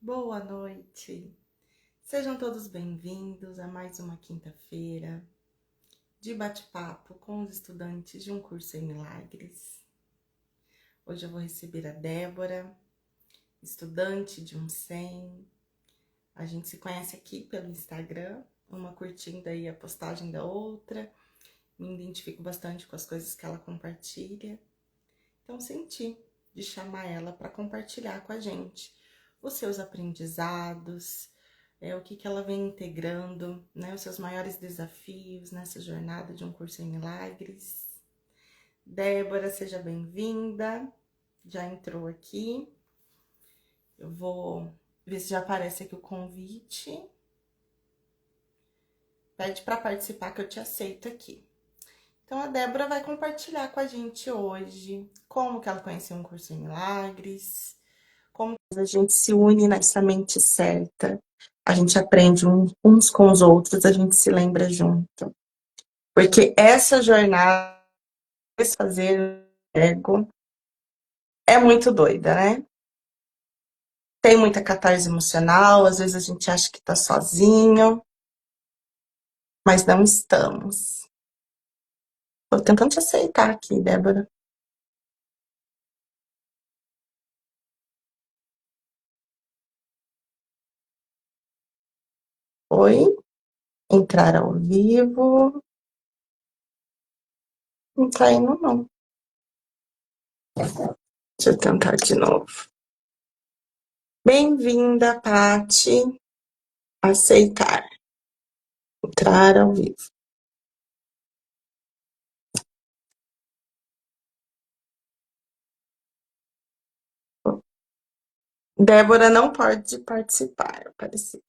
Boa noite. Sejam todos bem-vindos a mais uma quinta-feira de bate-papo com os estudantes de um curso em Milagres. Hoje eu vou receber a Débora, estudante de um 100. A gente se conhece aqui pelo Instagram, uma curtindo aí a postagem da outra. Me identifico bastante com as coisas que ela compartilha. Então senti de chamar ela para compartilhar com a gente os seus aprendizados, o que ela vem integrando, né, os seus maiores desafios nessa jornada de um curso em Milagres. Débora, seja bem-vinda. Já entrou aqui. Eu vou ver se já aparece aqui o convite. Pede para participar que eu te aceito aqui. Então, a Débora vai compartilhar com a gente hoje como que ela conheceu um curso em Milagres, como a gente se une nessa mente certa, a gente aprende uns com os outros, a gente se lembra junto. Porque essa jornada, fazer ego, é muito doida, né? Tem muita catarse emocional, às vezes a gente acha que tá sozinho, mas não estamos. Tô tentando te aceitar aqui, Débora. Oi? Entrar ao vivo. Não tá indo, não. Deixa eu tentar de novo. Bem-vinda, Paty. Aceitar. Entrar ao vivo. Débora não pode participar, apareceu.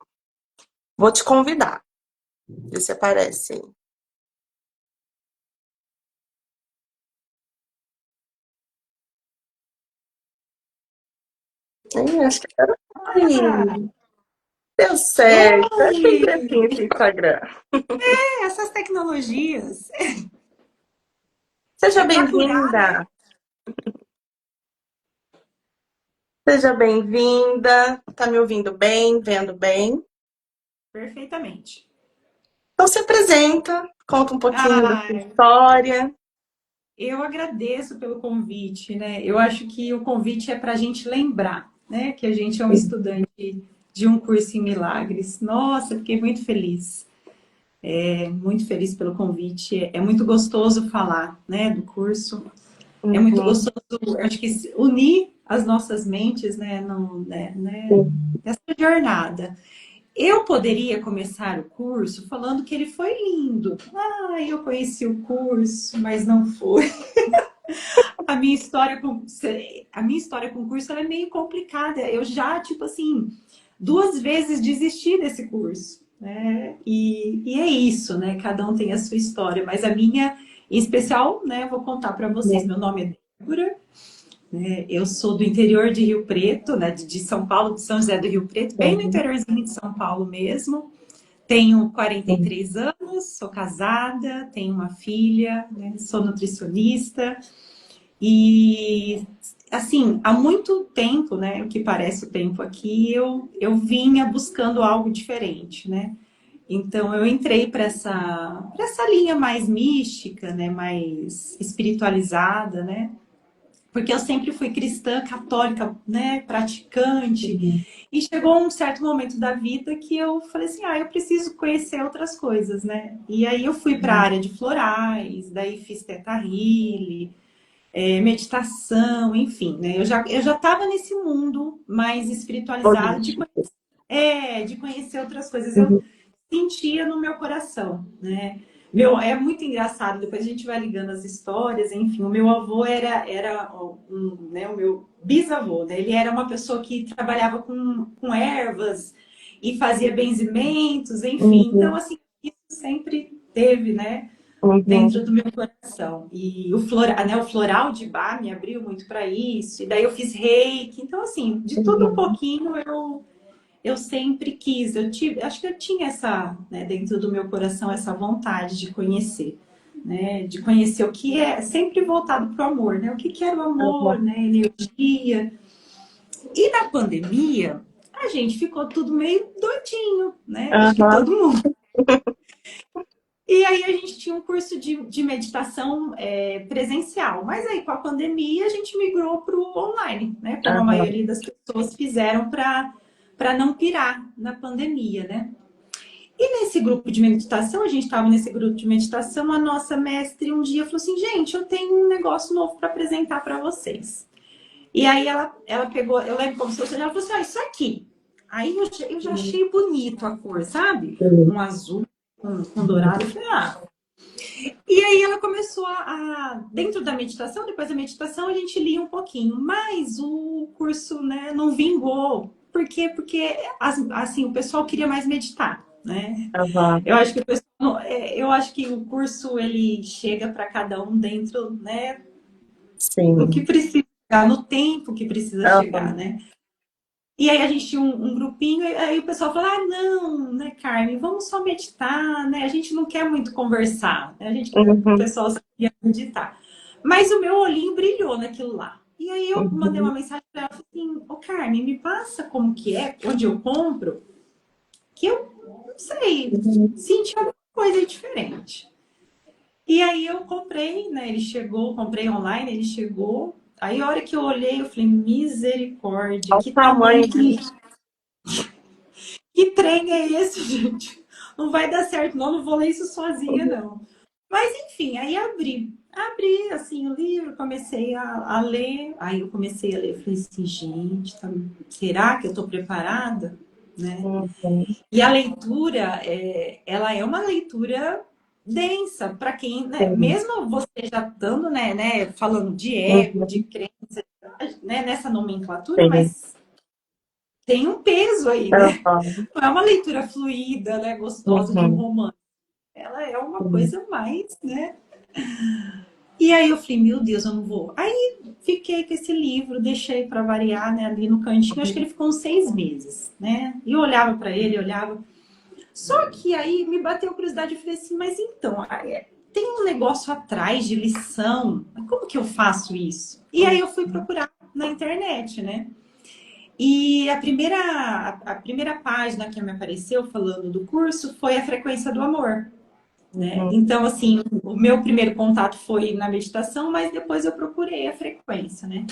Vou te convidar. Vê se aparece aí. Acho que era. Ai, deu certo. É sempre Oi! assim esse Instagram. Essas tecnologias. Seja É para curar, né? bem-vinda. Seja bem-vinda. Tá me ouvindo bem? Vendo bem? Perfeitamente. Então se apresenta, conta um pouquinho da sua Ah, história. eu agradeço pelo convite, né? Eu acho que o convite é para a gente lembrar, né? Que a gente é um estudante de um curso em Milagres. Nossa, fiquei muito feliz. Muito feliz pelo convite. É muito gostoso falar, né? Do curso. É muito Uhum. gostoso, eu acho que unir as nossas mentes, né? Nessa jornada. Eu poderia começar o curso falando que ele foi lindo. Ah, eu conheci o curso, mas não foi. A minha história com a minha história com o curso ela é meio complicada. Eu já, tipo assim, duas vezes desisti desse curso, né? E é isso, né? Cada um tem a sua história, mas a minha, em especial, né? Eu vou contar para vocês. Meu nome é Débora, né? Eu sou do interior de Rio Preto, né? De São Paulo, de São José do Rio Preto, bem no interiorzinho de São Paulo mesmo. Tenho 43 anos, sou casada, tenho uma filha, né? Sou nutricionista e assim, há muito tempo, né, o que parece o tempo aqui, eu vinha buscando algo diferente, né? Então eu entrei para essa linha mais mística, né, mais espiritualizada, né? Porque eu sempre fui cristã, católica, né, praticante, e chegou um certo momento da vida que eu falei assim, eu preciso conhecer outras coisas, né? E aí eu fui para a área de florais, daí fiz Teta Healing, meditação, enfim, né? Eu já estava nesse mundo mais espiritualizado de conhecer outras coisas. Eu sentia no meu coração, né? É muito engraçado, depois a gente vai ligando as histórias, enfim, o meu avô era né, o meu bisavô, né? Ele era uma pessoa que trabalhava com ervas e fazia benzimentos, enfim, então Uhum. assim, isso sempre teve, né, Uhum. dentro do meu coração. E o floral de bar me abriu muito para isso, e daí eu fiz reiki, então assim, de tudo um Uhum. pouquinho eu sempre quis, eu tive, acho que eu tinha essa, né, dentro do meu coração, essa vontade de conhecer, né, de conhecer o que é sempre voltado para o amor, né, o que era o amor, Uhum. né, energia. E na pandemia, a gente ficou tudo meio doidinho, né? Acho que Aham. todo mundo. E aí a gente tinha um curso de meditação presencial, mas aí com a pandemia a gente migrou para o online, né? Como a Aham. maioria das pessoas fizeram para não pirar na pandemia, né? E nesse grupo de meditação, a gente estava nesse grupo de meditação, a nossa mestre um dia falou assim, gente, eu tenho um negócio novo para apresentar para vocês. E aí ela pegou, eu lembro como se fosse, ela falou assim, isso aqui. Aí eu já achei bonito a cor, sabe? Um azul com dourado. Eu falei, E aí ela começou dentro da meditação, depois da meditação a gente lia um pouquinho, mas o curso, né, não vingou. Por quê? Porque assim, o pessoal queria mais meditar, né? Aham. Eu acho que o pessoal, eu acho que o curso ele chega para cada um dentro, né, do que Sim. precisa chegar, no tempo que precisa chegar, Aham. né? E aí a gente tinha um grupinho, e aí o pessoal falou, não, né, Carmen, vamos só meditar, né? A gente não quer muito conversar, né? A gente quer, o Uhum. pessoal só queria meditar. Mas o meu olhinho brilhou naquilo lá. E aí eu mandei uma Uhum. mensagem para ela, falei assim, ô Carmen, me passa como que é, onde eu compro, que eu não sei, Uhum. senti alguma coisa diferente. E aí eu comprei, né? Ele chegou, comprei online, ele chegou. Aí a hora que eu olhei, eu falei, misericórdia, Olha o que tamanho tamanho. que trem é esse, gente? Não vai dar certo, não, não vou ler isso sozinha, não. Mas enfim, aí abri assim o livro, comecei a ler, aí eu comecei a ler, falei assim, gente, será que eu estou preparada? Né? Uhum. E a leitura, ela é uma leitura densa para quem, né, Sim. mesmo você já estando, né, falando de ego, de Uhum. crença, né, nessa nomenclatura, Sim. mas tem um peso aí, né? Aham. Não é uma leitura fluida, né, gostosa de um Uhum. romance. Ela é uma Sim. coisa mais, né? E aí eu falei, meu Deus, eu não vou. Aí fiquei com esse livro, deixei para variar, né, ali no cantinho. Acho que ele ficou uns 6 meses, né? E eu olhava para ele, olhava. Só que aí me bateu curiosidade e falei assim, mas então, tem um negócio atrás de lição. Como que eu faço isso? E aí eu fui procurar na internet, né? E a primeira página que me apareceu falando do curso foi a frequência do amor, né? Uhum. Então, assim, o meu primeiro contato foi na meditação, mas depois eu procurei a frequência, né?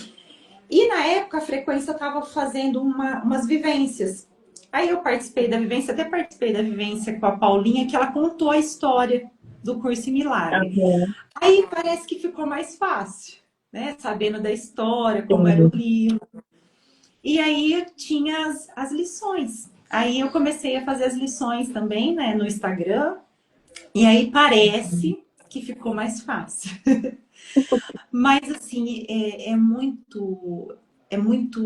E na época a frequência estava fazendo umas vivências. Aí eu participei da vivência, até participei da vivência com a Paulinha, que ela contou a história do curso em Milagre. Aham. Aí parece que ficou mais fácil, né? Sabendo da história, como era o Sim. livro. E aí eu tinha as lições. Aí eu comecei a fazer as lições também, né, no Instagram. E aí parece que ficou mais fácil. Mas assim, é muito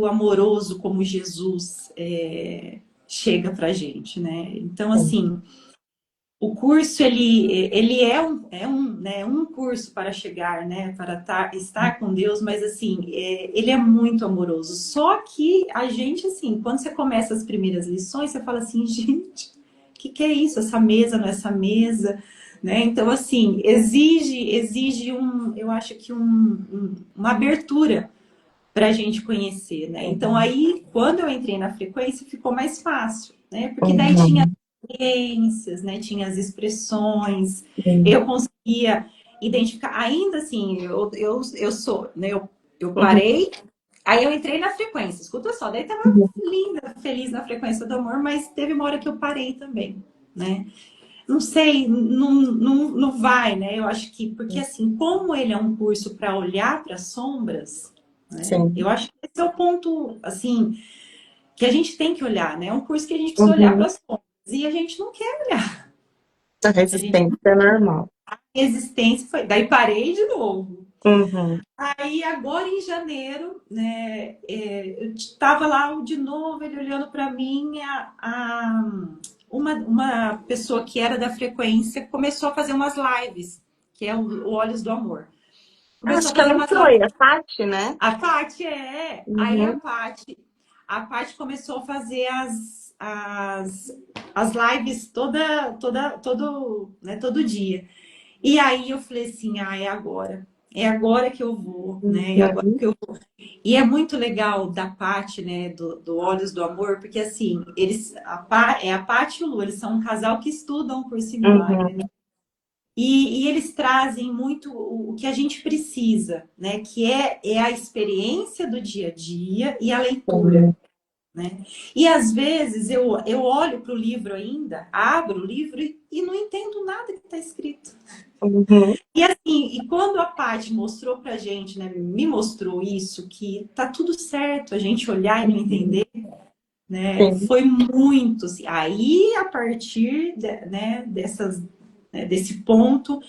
amoroso como Jesus chega pra gente, né? Então, Sim. assim, o curso, ele é um curso para chegar, né? Para estar com Deus, mas assim, ele é muito amoroso. Só que a gente, assim, quando você começa as primeiras lições, você fala assim, gente, o que é isso? Essa mesa não é essa mesa, né? Então, assim, exige eu acho que uma abertura para a gente conhecer, né? Então, Uhum. aí, quando eu entrei na frequência, ficou mais fácil, né? Porque daí tinha Uhum. referências, né? Tinha as expressões, Sim. eu conseguia identificar. Ainda assim, eu sou, né? Eu Uhum. parei, aí eu entrei na frequência. Escuta só, daí tava Uhum. linda, feliz na frequência do amor, mas teve uma hora que eu parei também, né? Não sei, não vai, né? Eu acho que, porque assim, como ele é um curso para olhar para as sombras, né? Sim. Eu acho que esse é o ponto, assim, que a gente tem que olhar, né? É um curso que a gente precisa olhar para Uhum. as sombras. E a gente não quer olhar. A A gente resistência é normal. existência foi. Daí parei de novo. Uhum. Aí agora em janeiro, né, eu estava lá de novo, ele olhando para mim, uma pessoa que era da frequência começou a fazer umas lives, que é o Olhos do Amor. Começou Acho a que fazer ela umas entrou lives. aí, a Tati, né? A Paty é. Aí a Uhum. Paty, a Paty começou a fazer as lives todo dia. E aí eu falei assim, é agora. É agora que eu vou, né? É agora Uhum. que eu vou. E é muito legal da Paty, né, do Olhos do Amor, porque assim, é a Paty e o Lu, eles são um casal que estudam por esse milagre, Uhum. né? E eles trazem muito o que a gente precisa, né? Que é a experiência do dia a dia e a leitura, Sim. né? E às vezes eu olho para o livro ainda, abro o livro e não entendo nada que está escrito. Uhum. E assim, e quando a Paty mostrou pra gente, né, me mostrou isso, que tá tudo certo a gente olhar e não entender, né, Sim. foi muito, assim, aí a partir né, desse ponto,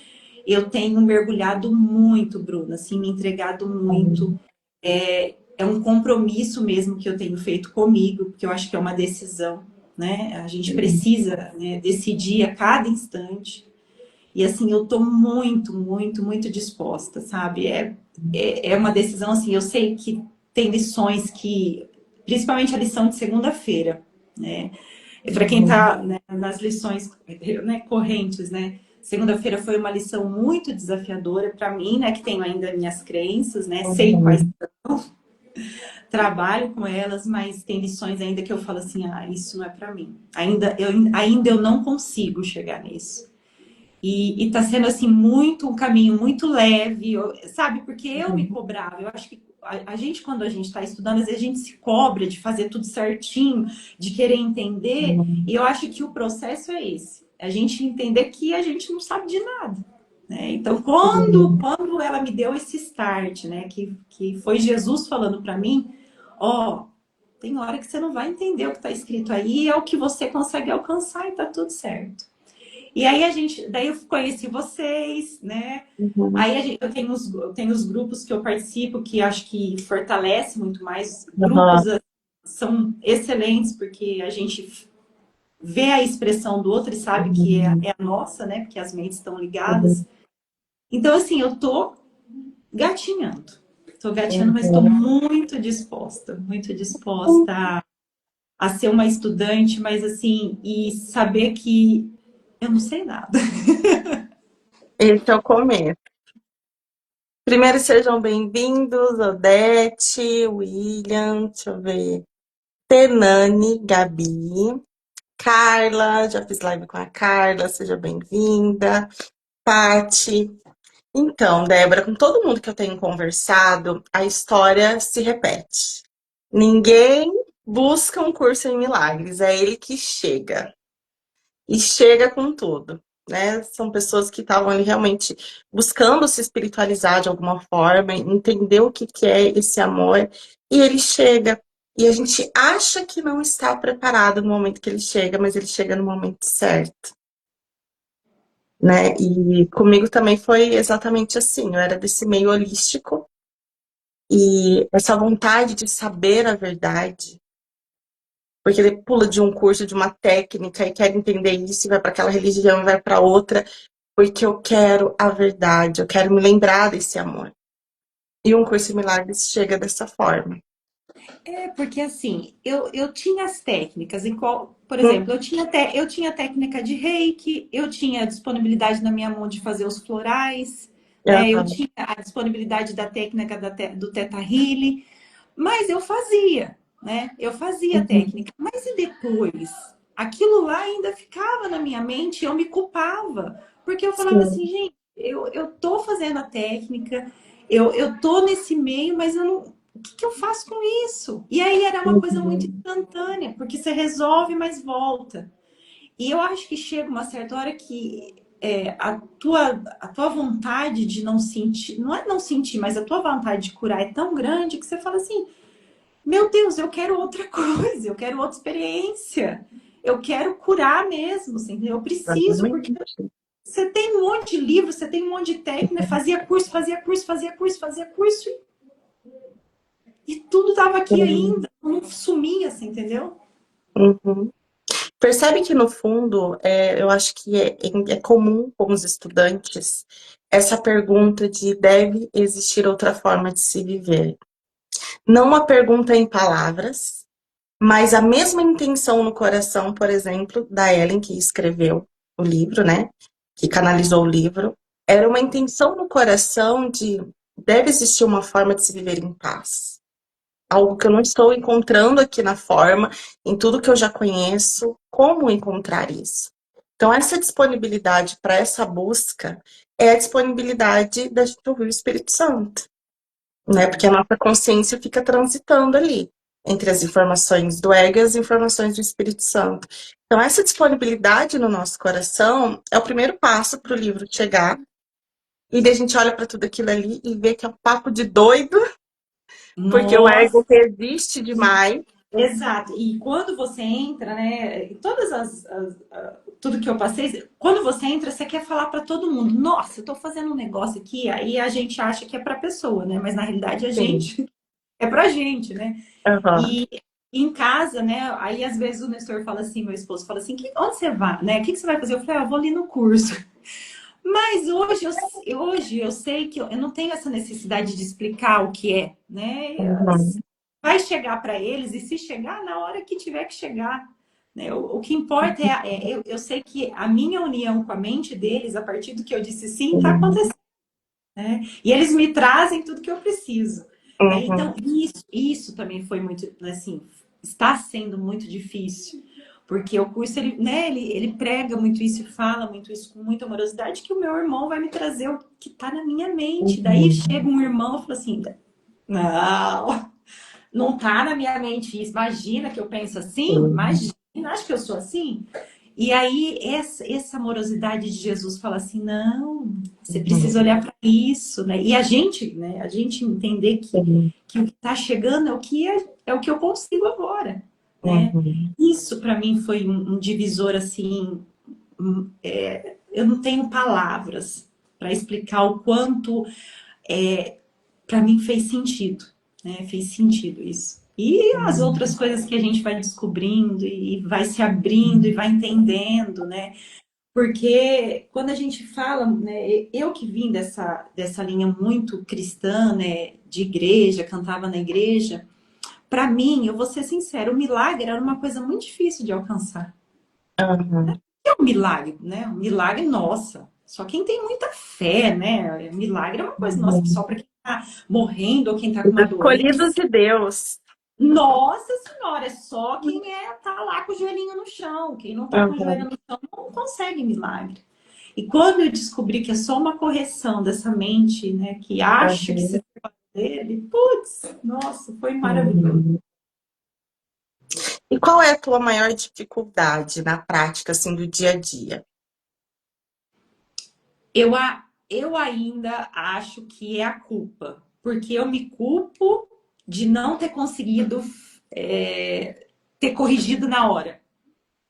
eu tenho mergulhado muito, Bruna, assim, me entregado muito. É um compromisso mesmo que eu tenho feito comigo, porque eu acho que é uma decisão, né? A gente precisa, né, decidir a cada instante. E assim, eu tô muito, muito, muito disposta, sabe? É uma decisão, assim, eu sei que tem lições que, principalmente a lição de segunda-feira, né? Para quem Uhum. tá, né, nas lições, né, correntes, né? Segunda-feira foi uma lição muito desafiadora para mim, né? Que tenho ainda minhas crenças, né? Sei quais Uhum. trabalho com elas, mas tem lições ainda que eu falo assim, ah, isso não é para mim. Ainda eu não consigo chegar nisso. E tá sendo assim muito um caminho muito leve, sabe? Porque eu me Uhum. cobrava. Eu acho que a gente, quando a gente está estudando, às vezes a gente se cobra de fazer tudo certinho, de querer entender. E eu acho que o processo é esse: a gente entender que a gente não sabe de nada. Né? Então, Uhum. quando ela me deu esse start, né? Que foi Jesus falando para mim, ó, tem hora que você não vai entender o que está escrito aí, é o que você consegue alcançar e tá tudo certo. E aí daí eu conheci vocês, né? Uhum. Aí eu tenho os grupos que eu participo que acho que fortalece muito mais. Uhum. Grupos são excelentes porque a gente vê a expressão do outro e sabe que Uhum. é a nossa, né? Porque as mentes estão Uhum. ligadas. Então, assim, eu tô gatinhando. Tô gatinhando, mas estou Uhum. muito disposta a ser uma estudante, mas assim, e saber que eu não sei nada. Esse é o começo. Primeiro sejam bem-vindos, Odete, William, deixa eu ver, Tenani, Gabi, Carla, já fiz live com a Carla, seja bem-vinda, Pati. Então, Débora, com todo mundo que eu tenho conversado, a história se repete. Ninguém busca um curso em milagres, é ele que chega. E chega com tudo, né? São pessoas que estavam ali realmente buscando se espiritualizar de alguma forma, entender o que que é esse amor, e ele chega. E a gente acha que não está preparado no momento que ele chega, mas ele chega no momento certo, né? E comigo também foi exatamente assim. Eu era desse meio holístico e essa vontade de saber a verdade, porque ele pula de um curso, de uma técnica e quer entender isso e vai para aquela religião e vai para outra. Porque eu quero a verdade, eu quero me lembrar desse amor. E um curso em milagres chega dessa forma. É, porque assim, eu tinha as técnicas, por Hum. exemplo, eu tinha técnica de reiki, eu tinha a disponibilidade na minha mão de fazer os florais, né? Eu Aham. tinha a disponibilidade da técnica do Theta Healing, mas eu fazia, né? Eu fazia a Uhum. técnica, mas e depois? Aquilo lá ainda ficava na minha mente, eu me culpava, porque eu falava assim, Sim. gente, eu tô fazendo a técnica, eu tô nesse meio, mas eu não. O que, que eu faço com isso? E aí era uma coisa muito Uhum. instantânea, porque você resolve, mas volta. E eu acho que chega uma certa hora que a tua vontade de não sentir, não é não sentir, mas a tua vontade de curar é tão grande que você fala assim: meu Deus, eu quero outra coisa, eu quero outra experiência, eu quero curar mesmo, assim, eu preciso, Exatamente. porque você tem um monte de livro, você tem um monte de técnica, fazia curso, fazia curso, e tudo estava aqui Sim. ainda, não sumia, assim, entendeu? Uhum. Percebe que, no fundo, eu acho que é comum com os estudantes essa pergunta de deve existir outra forma de se viver. Não uma pergunta em palavras, mas a mesma intenção no coração, por exemplo, da Ellen, que escreveu o livro, né? Que canalizou o livro, era uma intenção no coração de deve existir uma forma de se viver em paz. algo que eu não estou encontrando aqui na forma, em tudo que eu já conheço, como encontrar isso? Então, essa disponibilidade para essa busca é a disponibilidade da gente ouvir o Espírito Santo, né? Porque a nossa consciência fica transitando ali, entre as informações do ego e as informações do Espírito Santo. Então, essa disponibilidade no nosso coração é o primeiro passo para o livro chegar, e daí a gente olha para tudo aquilo ali e vê que é um papo de doido, porque o ego Nossa, resiste demais. exato. E quando você entra, né, em todas tudo que eu passei, quando você entra, você quer falar para todo mundo. Nossa, eu tô fazendo um negócio aqui, aí a gente acha que é para pessoa, né? Mas na realidade a Sim. gente é pra gente, né? Aham. E em casa, né? Aí às vezes o Nestor fala assim, meu esposo fala assim, onde você vai, né? O que você vai fazer? Eu falei, eu vou ali no curso. Mas hoje eu sei que eu não tenho essa necessidade de explicar o que é, né? Uhum. Vai chegar para eles e se chegar na hora que tiver que chegar. Né? O que importa eu sei que a minha união com a mente deles, a partir do que eu disse sim, está Uhum. acontecendo. Né? E eles me trazem tudo que eu preciso. Né? Então, Uhum. isso também foi muito, assim, está sendo muito difícil. Porque o curso, ele, né, ele prega muito isso, fala muito isso com muita amorosidade, que o meu irmão vai me trazer o que está na minha mente. Daí Uhum. chega um irmão e fala assim, não, não tá na minha mente isso. Imagina que eu penso assim? Sim. Imagina, acho que eu sou assim? E aí, essa amorosidade de Jesus fala assim: não, você precisa Uhum. olhar para isso, né? E a gente, né? A gente entender Sim. que o que está chegando é o que eu consigo agora, né? Uhum. Isso para mim foi um divisor assim. Eu não tenho palavras para explicar o quanto para mim fez sentido, né? Fez sentido isso. E as outras coisas que a gente vai descobrindo e vai se abrindo e vai entendendo, né? Porque quando a gente fala, né, eu que vim dessa linha muito cristã, né, de igreja, cantava na igreja, para mim, eu vou ser sincera, o milagre era uma coisa muito difícil de alcançar. Uhum. É um milagre, né? Um milagre, nossa. Só quem tem muita fé, né? Milagre é uma coisa, nossa, só Uhum. para quem tá morrendo ou quem tá com Os uma escolhidos doença. de Deus. Nossa Senhora, é só quem tá lá com o joelhinho no chão. Quem não tá com o joelho Uhum. no chão não consegue milagre. E quando eu descobri que é só uma correção dessa mente, né, que acha que se Uhum. separa dele, putz, nossa, foi maravilhoso. Uhum. E qual é a tua maior dificuldade na prática, assim, do dia a dia? Eu ainda acho que é a culpa, porque eu me culpo de não ter conseguido ter corrigido na hora.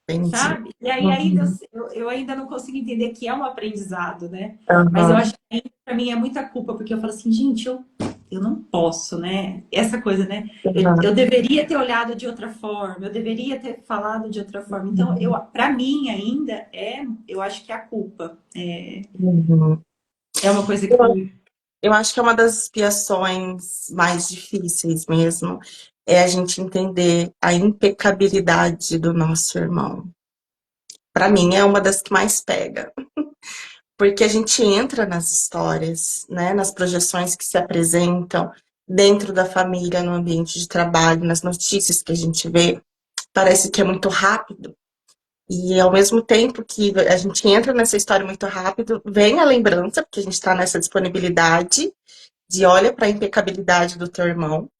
Entendi. Sabe? E aí ainda Uhum. eu ainda não consigo entender que é um aprendizado, né? Mas eu Uhum. acho que para mim é muita culpa, porque eu falo assim, gente, eu não posso, né? Essa coisa, né? Eu deveria ter olhado de outra forma, eu deveria ter falado de outra forma. Então, para mim ainda eu acho que é a culpa. Uhum. É uma coisa Eu que eu acho que é uma das expiações mais difíceis mesmo, é a gente entender a impecabilidade do nosso irmão. Para mim é uma das que mais pega, porque a gente entra nas histórias, né, nas projeções que se apresentam dentro da família, no ambiente de trabalho, nas notícias que a gente vê, parece que é muito rápido. E ao mesmo tempo que a gente entra nessa história muito rápido, vem a lembrança, porque a gente está nessa disponibilidade de olha para a impecabilidade do teu irmão,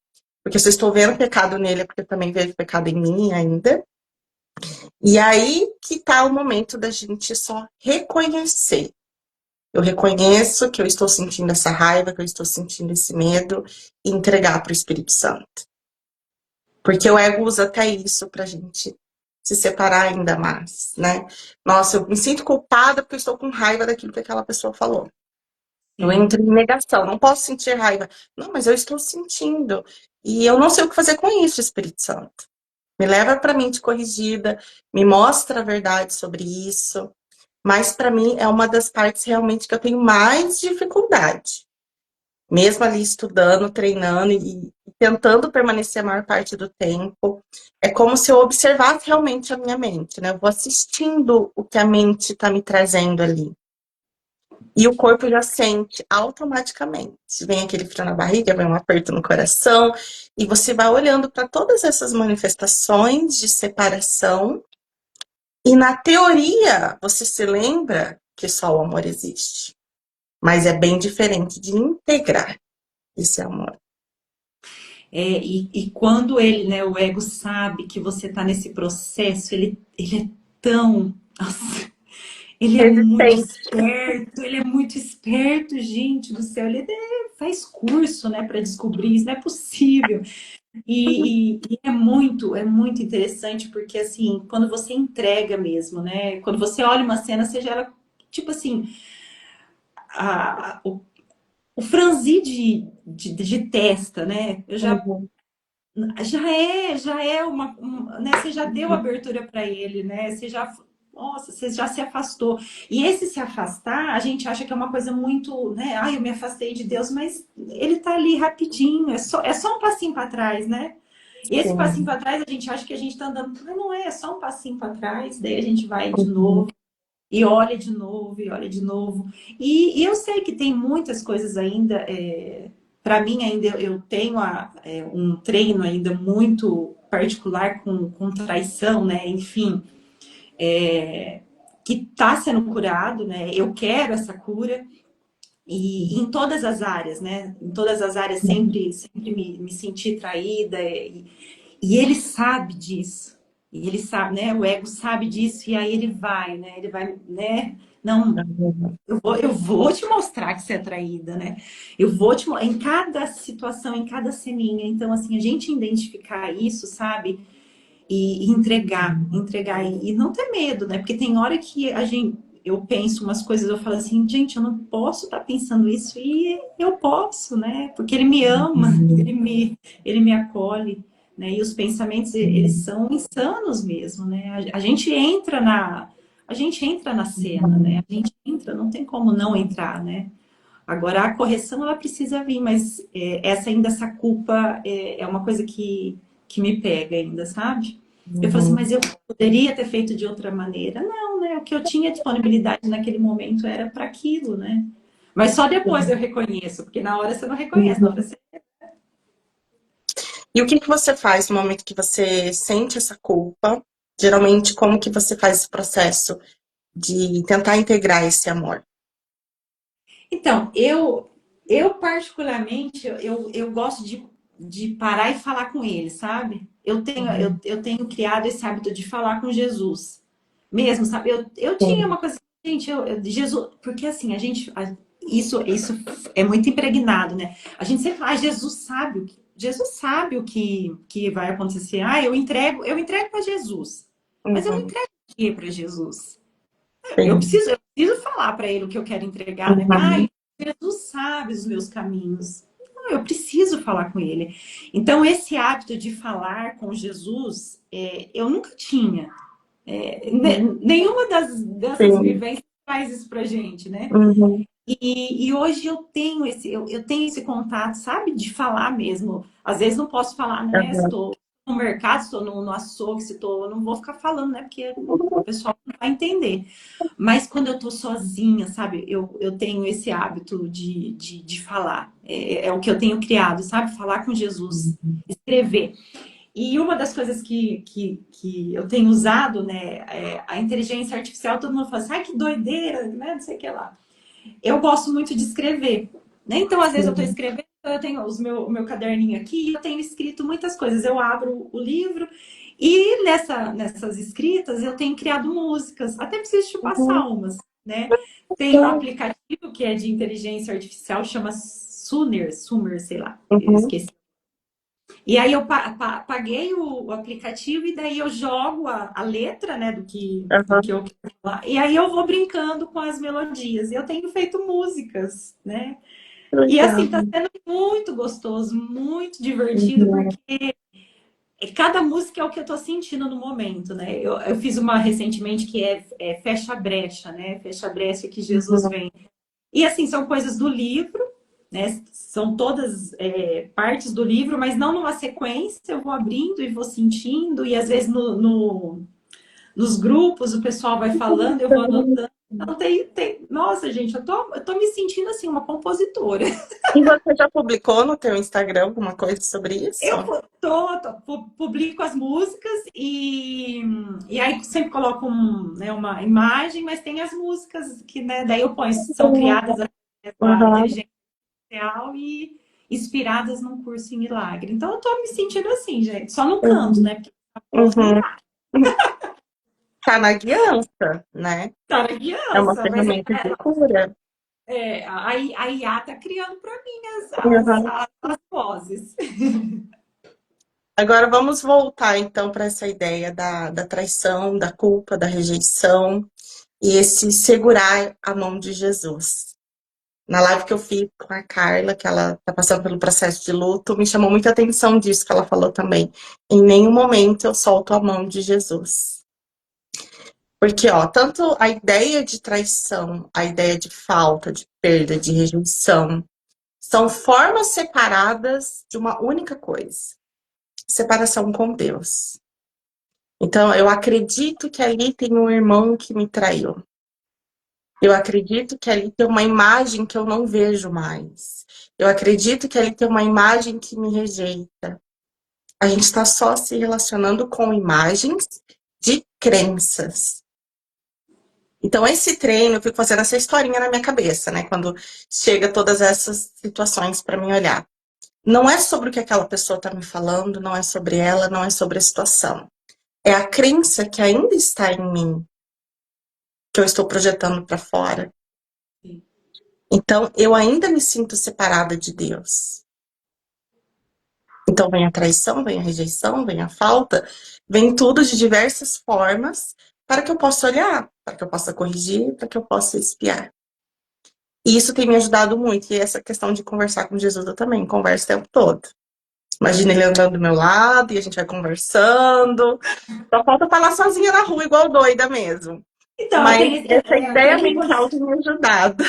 porque se eu estou vendo pecado nele, é porque eu também vejo pecado em mim ainda. E aí que tá o momento da gente só reconhecer. Eu reconheço que eu estou sentindo essa raiva, que eu estou sentindo esse medo, e entregar para o Espírito Santo. Porque o ego usa até isso pra gente se separar ainda mais, né? Nossa, eu me sinto culpada porque eu estou com raiva daquilo que aquela pessoa falou. Eu sim. entro em negação, não posso sentir raiva. Não, mas eu estou sentindo. E eu não sei o que fazer com isso, Espírito Santo. Me leva para a mente corrigida, me mostra a verdade sobre isso. Mas para mim é uma das partes realmente que eu tenho mais dificuldade. Mesmo ali estudando, treinando e tentando permanecer a maior parte do tempo, é como se eu observasse realmente a minha mente, né? Eu vou assistindo o que a mente está me trazendo ali. E o corpo já sente automaticamente. Vem aquele frio na barriga, vem um aperto no coração, e você vai olhando para todas essas manifestações de separação, e na teoria você se lembra que só o amor existe. Mas é bem diferente de integrar esse amor. E quando ele, né, o ego sabe que você está nesse processo, ele é tão. Nossa, Resistente. ele é muito esperto, gente do céu. Faz curso, né, para descobrir isso, não é possível. E é muito interessante, porque assim, quando você entrega mesmo, né? Quando você olha uma cena, você gera, tipo assim, o franzir de testa, né? Uhum. Já é né? Você já deu abertura para ele, né? Nossa, você já se afastou. E esse se afastar, a gente acha que é uma coisa muito, né? Eu me afastei de Deus, mas ele tá ali rapidinho, é só um passinho para trás, né? E esse passinho Sim. para trás, a gente acha que a gente tá andando, mas não é, é só um passinho para trás, daí a gente vai de Uhum. novo. E olha de novo, e olha de novo. E eu sei que tem muitas coisas ainda. Para mim, ainda eu tenho um treino ainda muito particular com traição, né? Enfim, que está sendo curado, né? Eu quero essa cura. E em todas as áreas, né? Em todas as áreas sempre me senti traída. E ele sabe disso. E ele sabe, né? O ego sabe disso. E aí ele vai, né? Ele vai, né? Não, Uhum. eu vou te mostrar que você é traída, né? Eu vou em cada situação, em cada ceninha. Então, assim, a gente identificar isso, sabe? E entregar e não ter medo, né? Porque tem hora que eu penso umas coisas, eu falo assim, gente, eu não posso estar pensando isso e eu posso, né? Porque ele me ama, ele me acolhe, né? E os pensamentos, eles são insanos mesmo, né? A gente entra na cena, né? A gente entra, não tem como não entrar, né? Agora, a correção, ela precisa vir, mas essa culpa é uma coisa que me pega ainda, sabe? Eu falo assim, Uhum. mas eu poderia ter feito de outra maneira. Não, né? O que eu tinha disponibilidade naquele momento era para aquilo, né? Mas só depois eu reconheço, porque na hora você não reconhece, na hora Uhum. você... E o que que você faz no momento que você sente essa culpa? Geralmente, como que você faz esse processo de tentar integrar esse amor? Então, eu particularmente, eu gosto de parar e falar com ele, sabe? Uhum. Eu tenho criado esse hábito de falar com Jesus. Mesmo, sabe? Eu tinha Sim. uma coisa, gente, Jesus, porque assim, isso é muito impregnado, né? A gente sempre fala, Jesus sabe que vai acontecer. Eu entrego para Jesus. Mas eu Uhum. entrego o quê para Jesus? Sim. Eu preciso falar para ele o que eu quero entregar, né? Uhum. Jesus sabe os meus caminhos. Não, eu preciso falar com ele. Então, esse hábito de falar com Jesus, eu nunca tinha. Nenhuma dessas Sim. vivências faz isso pra gente, né? Uhum. E hoje eu tenho esse contato, sabe? De falar mesmo. Às vezes não posso falar, né? Se Uhum. estou no mercado, se estou no açougue, se estou. Eu não vou ficar falando, né? Porque o pessoal não vai entender. Mas quando eu tô sozinha, sabe? Eu tenho esse hábito de falar. É o que eu tenho criado, sabe? Falar com Jesus, escrever. E uma das coisas que eu tenho usado, né? A inteligência artificial, todo mundo fala assim, ai, que doideira, né? Não sei o que lá. Eu gosto muito de escrever, né? Então, às vezes eu estou Sim. escrevendo, eu tenho o meu caderninho aqui, eu tenho escrito muitas coisas. Eu abro o livro e nessas escritas eu tenho criado músicas. Até preciso te passar Uhum. umas, né? Tem um aplicativo que é de inteligência artificial, chama Sumer, sei lá, eu Uhum. esqueci. E aí eu paguei o aplicativo e daí eu jogo a letra, né, do que Uhum. eu quero falar. E aí eu vou brincando com as melodias. E eu tenho feito músicas, né? E Legal. assim, tá sendo muito gostoso, muito divertido, Uhum. porque cada música é o que eu tô sentindo no momento, né? Eu fiz uma recentemente que é Fecha a Brecha, né? Fecha a brecha que Jesus Uhum. vem. E assim, são coisas do livro, né? São todas partes do livro, mas não numa sequência. Eu vou abrindo e vou sentindo, e às vezes nos grupos o pessoal vai falando, eu vou anotando. Não tem... Nossa, gente, eu tô me sentindo assim, uma compositora. E você já publicou no teu Instagram alguma coisa sobre isso? Eu publico as músicas e aí sempre coloco né, uma imagem, mas tem as músicas que, né, daí eu ponho, são criadas pela Uhum, inteligência artificial e inspiradas num curso em milagre. Então eu tô me sentindo assim, gente. Só no canto, uhum, né? Porque a voz não uhum. tá. Tá na guiança, né? Tá na É uma criança, mas ferramenta de cura. a IA tá criando para mim Uhum. as vozes. Agora vamos voltar então para essa ideia da traição, da culpa, da rejeição e esse segurar a mão de Jesus. Na live que eu fiz com a Carla, que ela está passando pelo processo de luto, me chamou muita atenção disso que ela falou também. Em nenhum momento eu solto a mão de Jesus. Porque, ó, tanto a ideia de traição, a ideia de falta, de perda, de rejeição, são formas separadas de uma única coisa: separação com Deus. Então, eu acredito que ali tem um irmão que me traiu. Eu acredito que ali tem uma imagem que eu não vejo mais. Eu acredito que ali tem uma imagem que me rejeita. A gente está só se relacionando com imagens de crenças. Então, esse treino, eu fico fazendo essa historinha na minha cabeça, né? Quando chega todas essas situações para mim olhar. Não é sobre o que aquela pessoa está me falando, não é sobre ela, não é sobre a situação. É a crença que ainda está em mim, que eu estou projetando para fora. Então, eu ainda me sinto separada de Deus. Então, vem a traição, vem a rejeição, vem a falta, vem tudo de diversas formas para que eu possa olhar, para que eu possa corrigir, para que eu possa espiar. E isso tem me ajudado muito. E essa questão de conversar com Jesus, eu também converso o tempo todo. Imagina ele andando do meu lado e a gente vai conversando. Só falta falar sozinha na rua, igual doida mesmo. Então, Mas essa ideia aquele mental tem me ajudado.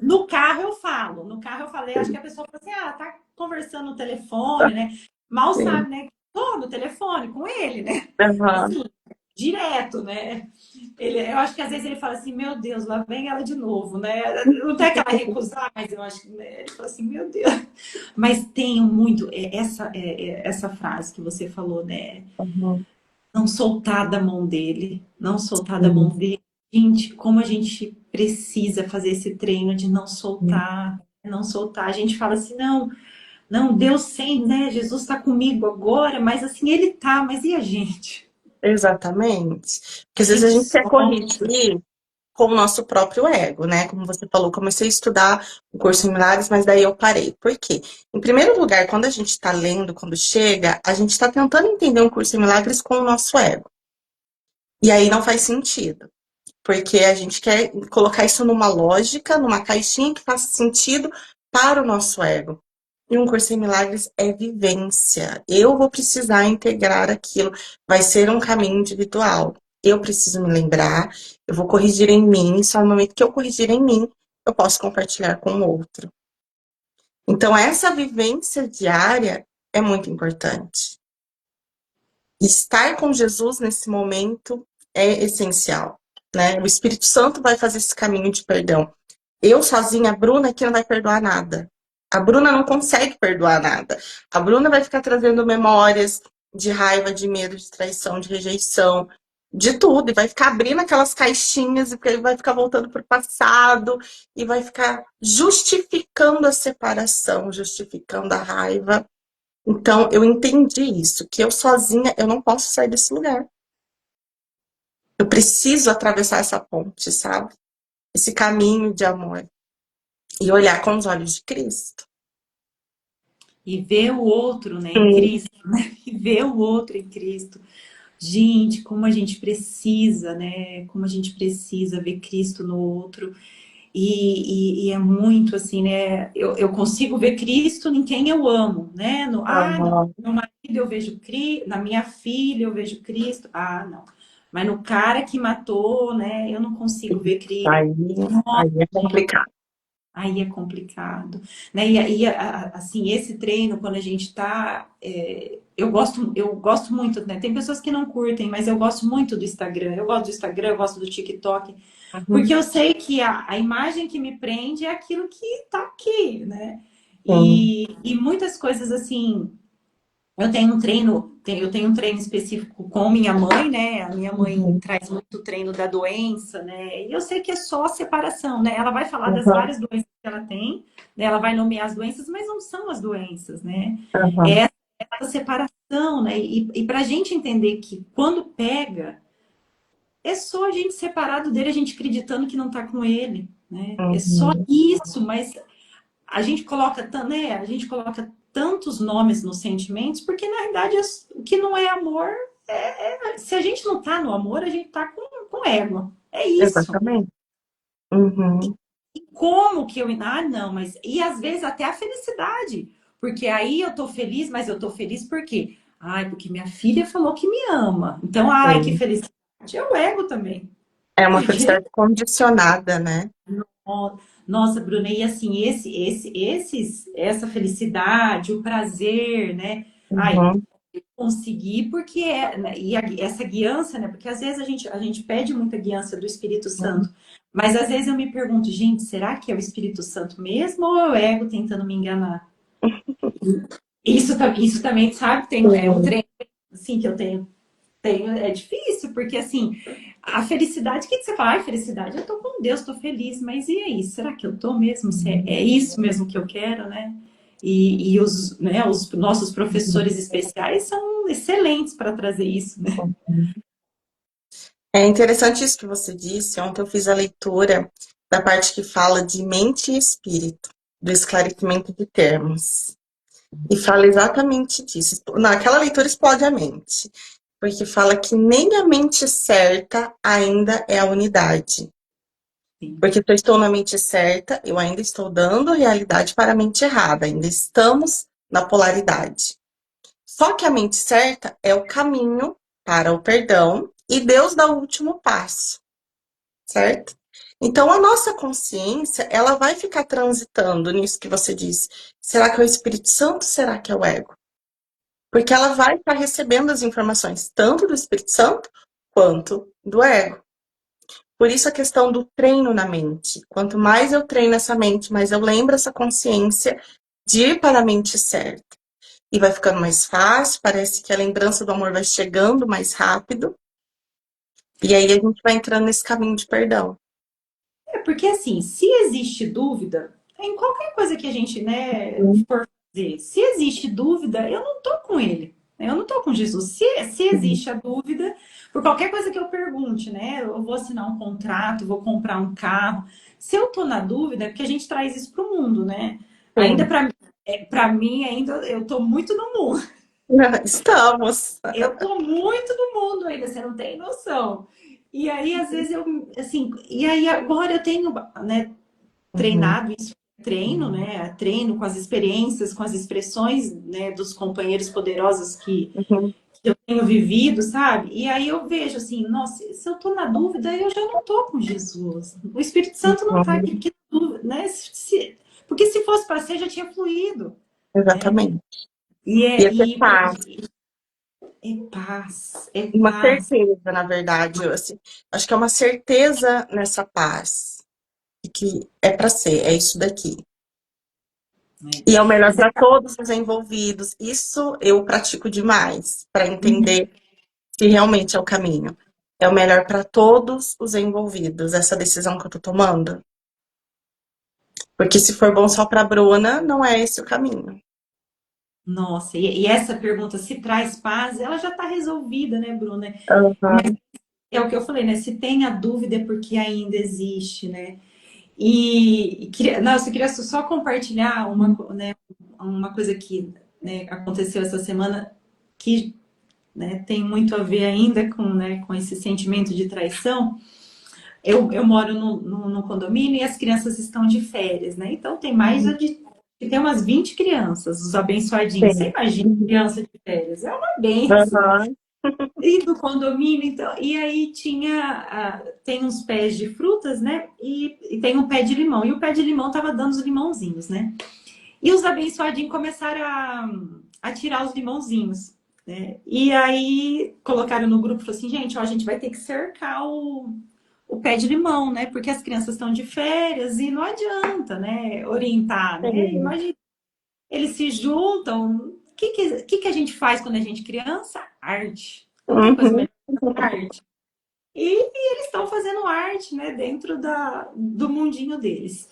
no carro eu falo. No carro eu falei, acho que a pessoa fala assim, tá conversando no telefone, né? Mal Sim. sabe, né? Tô no telefone com ele, né? Uhum. Assim, direto, né? Eu acho que às vezes ele fala assim, meu Deus, lá vem ela de novo, né? Não tem aquela recusar, mas eu acho que né, ele fala assim, meu Deus. Mas tenho muito essa frase que você falou, né? Uhum. Não soltar da mão dele, não soltar da mão Sim. dele. Gente, como a gente precisa fazer esse treino de não soltar, não soltar. A gente fala assim, não, Deus sem, né? Jesus está comigo agora, mas assim, ele tá, mas e a gente? Exatamente. Porque A às vezes a gente gente quer sofre. corrigir com o nosso próprio ego, né? Como você falou, comecei a estudar o curso em Milagres, mas daí eu parei. Por quê? Em primeiro lugar, quando a gente está lendo, quando chega, a gente está tentando entender um curso em Milagres com o nosso ego. E aí não faz sentido. Porque a gente quer colocar isso numa lógica, numa caixinha que faça sentido para o nosso ego. E um curso em milagres é vivência. Eu vou precisar integrar aquilo. Vai ser um caminho individual. Eu preciso me lembrar, eu vou corrigir em mim, só no momento que eu corrigir em mim, eu posso compartilhar com o outro. Então, essa vivência diária é muito importante. Estar com Jesus nesse momento é essencial, né? O Espírito Santo vai fazer esse caminho de perdão. Eu sozinha, a Bruna aqui não vai perdoar nada. A Bruna não consegue perdoar nada. A Bruna vai ficar trazendo memórias de raiva, de medo, de traição, de rejeição, de tudo. E vai ficar abrindo aquelas caixinhas e vai ficar voltando para o passado e vai ficar justificando a separação, justificando a raiva. Então, eu entendi isso, que eu sozinha, eu não posso sair desse lugar. Eu preciso atravessar essa ponte, sabe? Esse caminho de amor. E olhar com os olhos de Cristo. E ver o outro, né, em Sim. Cristo, né? E ver o outro em Cristo. Gente, como a gente precisa, né? Como a gente precisa ver Cristo no outro. E é muito assim, né? Eu consigo ver Cristo em quem eu amo, né? No Aham. meu marido eu vejo Cristo, na minha filha eu vejo Cristo. Ah, não. Mas no cara que matou, né? Eu não consigo ver Cristo. Aí, aí é complicado. Aí é complicado, né? E aí, assim, esse treino, quando a gente está eu gosto muito, né? Tem pessoas que não curtem, mas eu gosto muito do Instagram. Eu gosto do Instagram, eu gosto do TikTok, Uhum. porque eu sei que a imagem que me prende é aquilo que tá aqui, né? Sim. E muitas coisas assim. Eu tenho um treino específico com minha mãe, né? A minha mãe Uhum. traz muito treino da doença, né? E eu sei que é só separação, né? Ela vai falar das Uhum. várias doenças que ela tem, né? Ela vai nomear as doenças, mas não são as doenças, né? Uhum. É essa separação, né? E para a gente entender que quando pega, é só a gente separado dele, a gente acreditando que não tá com ele, né? É só Uhum. isso, mas a gente coloca, né? A gente coloca tantos nomes nos sentimentos, porque na realidade o que não é amor, se a gente não tá no amor, a gente tá com ego. É isso. Exatamente. Uhum. E como que eu. Ah, não, mas. E às vezes até a felicidade. Porque aí eu tô feliz, mas eu tô feliz por quê? Ai, porque minha filha falou que me ama. Então, ai, que Sim. felicidade. É o ego também. É uma Porque felicidade condicionada, né? nossa, Bruna, e assim, essa felicidade, o prazer, né? Ai, Uhum. conseguir, porque né, essa guiança, né? Porque às vezes a gente pede muita guiança do Espírito Uhum. Santo, mas às vezes eu me pergunto, gente, será que é o Espírito Santo mesmo ou é o ego tentando me enganar? Isso também, sabe, é um Sim. treino assim, que eu tenho, é difícil, porque assim, a felicidade, o que você fala? Ai, felicidade, eu tô com Deus, tô feliz, mas e aí? Será que eu tô mesmo? Se é isso mesmo que eu quero, né? E os, né, os nossos professores especiais são excelentes para trazer isso, né? É interessante isso que você disse. Ontem eu fiz a leitura da parte que fala de mente e espírito, do esclarecimento de termos. E fala exatamente disso. Naquela leitura explode a mente, porque fala que nem a mente certa ainda é a unidade. Sim. Porque se eu estou na mente certa, eu ainda estou dando realidade para a mente errada, ainda estamos na polaridade. Só que a mente certa é o caminho para o perdão e Deus dá o último passo, certo? Então a nossa consciência, ela vai ficar transitando nisso que você disse. Será que é o Espírito Santo? Será que é o ego? Porque ela vai estar recebendo as informações tanto do Espírito Santo quanto do ego. Por isso a questão do treino na mente. Quanto mais eu treino essa mente, mais eu lembro essa consciência de ir para a mente certa. E vai ficando mais fácil, parece que a lembrança do amor vai chegando mais rápido. E aí a gente vai entrando nesse caminho de perdão. É porque assim, se existe dúvida, em qualquer coisa que a gente, né, Sim, for fazer, se existe dúvida, eu não tô com ele. Né? Eu não tô com Jesus. Se sim, existe a dúvida, por qualquer coisa que eu pergunte, né? Eu vou assinar um contrato, vou comprar um carro. Se eu tô na dúvida, é porque a gente traz isso pro mundo, né? Ainda sim. para mim, ainda eu tô muito no mundo. Estamos. Eu tô muito no mundo ainda, você não tem noção. E aí, às vezes, eu, assim, e aí agora eu tenho, né, Uhum, treinado isso, treino, né? Treino com as experiências, com as expressões, né, dos companheiros poderosos uhum, que eu tenho vivido, sabe? E aí eu vejo assim, nossa, se eu tô na dúvida, eu já não tô com Jesus. O Espírito Santo não tá aqui, uhum. que dúvida, né? Porque se fosse para ser, já tinha fluído, né? Exatamente. E Ia é, ter e, paz. é Uma paz. certeza, na verdade. Eu, assim, acho que é uma certeza nessa paz. E que é para ser, é isso daqui. Né? E é o E melhor você para todos os envolvidos. Isso eu pratico demais, para entender se realmente é o caminho. É o melhor para todos os envolvidos, essa decisão que eu tô tomando. Porque se for bom só para Bruna, não é esse o caminho. Nossa, e essa pergunta, se traz paz, ela já está resolvida, né, Bruna? Mas Aham, é o que eu falei, né? Se tem a dúvida é porque ainda existe, né? Nossa, eu queria só compartilhar né, uma coisa que, né, aconteceu essa semana que, né, tem muito a ver ainda com, né, com esse sentimento de traição. Eu moro no condomínio e as crianças estão de férias, né? Então tem tem umas 20 crianças, os abençoadinhos. Você sim. imagina criança de férias, é uma benção. Aham, E do condomínio, então, e aí tem uns pés de frutas, né? E tem um pé de limão. E o pé de limão tava dando os limãozinhos, né? E os abençoadinhos começaram a tirar os limãozinhos. né? E aí colocaram no grupo, falou assim, gente, ó, a gente vai ter que cercar o pé de limão, né? Porque as crianças estão de férias e não adianta, né? Orientar, né? Sim. Imagina, eles se juntam. O que a gente faz quando a gente é criança? Arte. Não tem coisa Uhum. melhor que arte. E eles estão fazendo arte, né? Dentro do mundinho deles.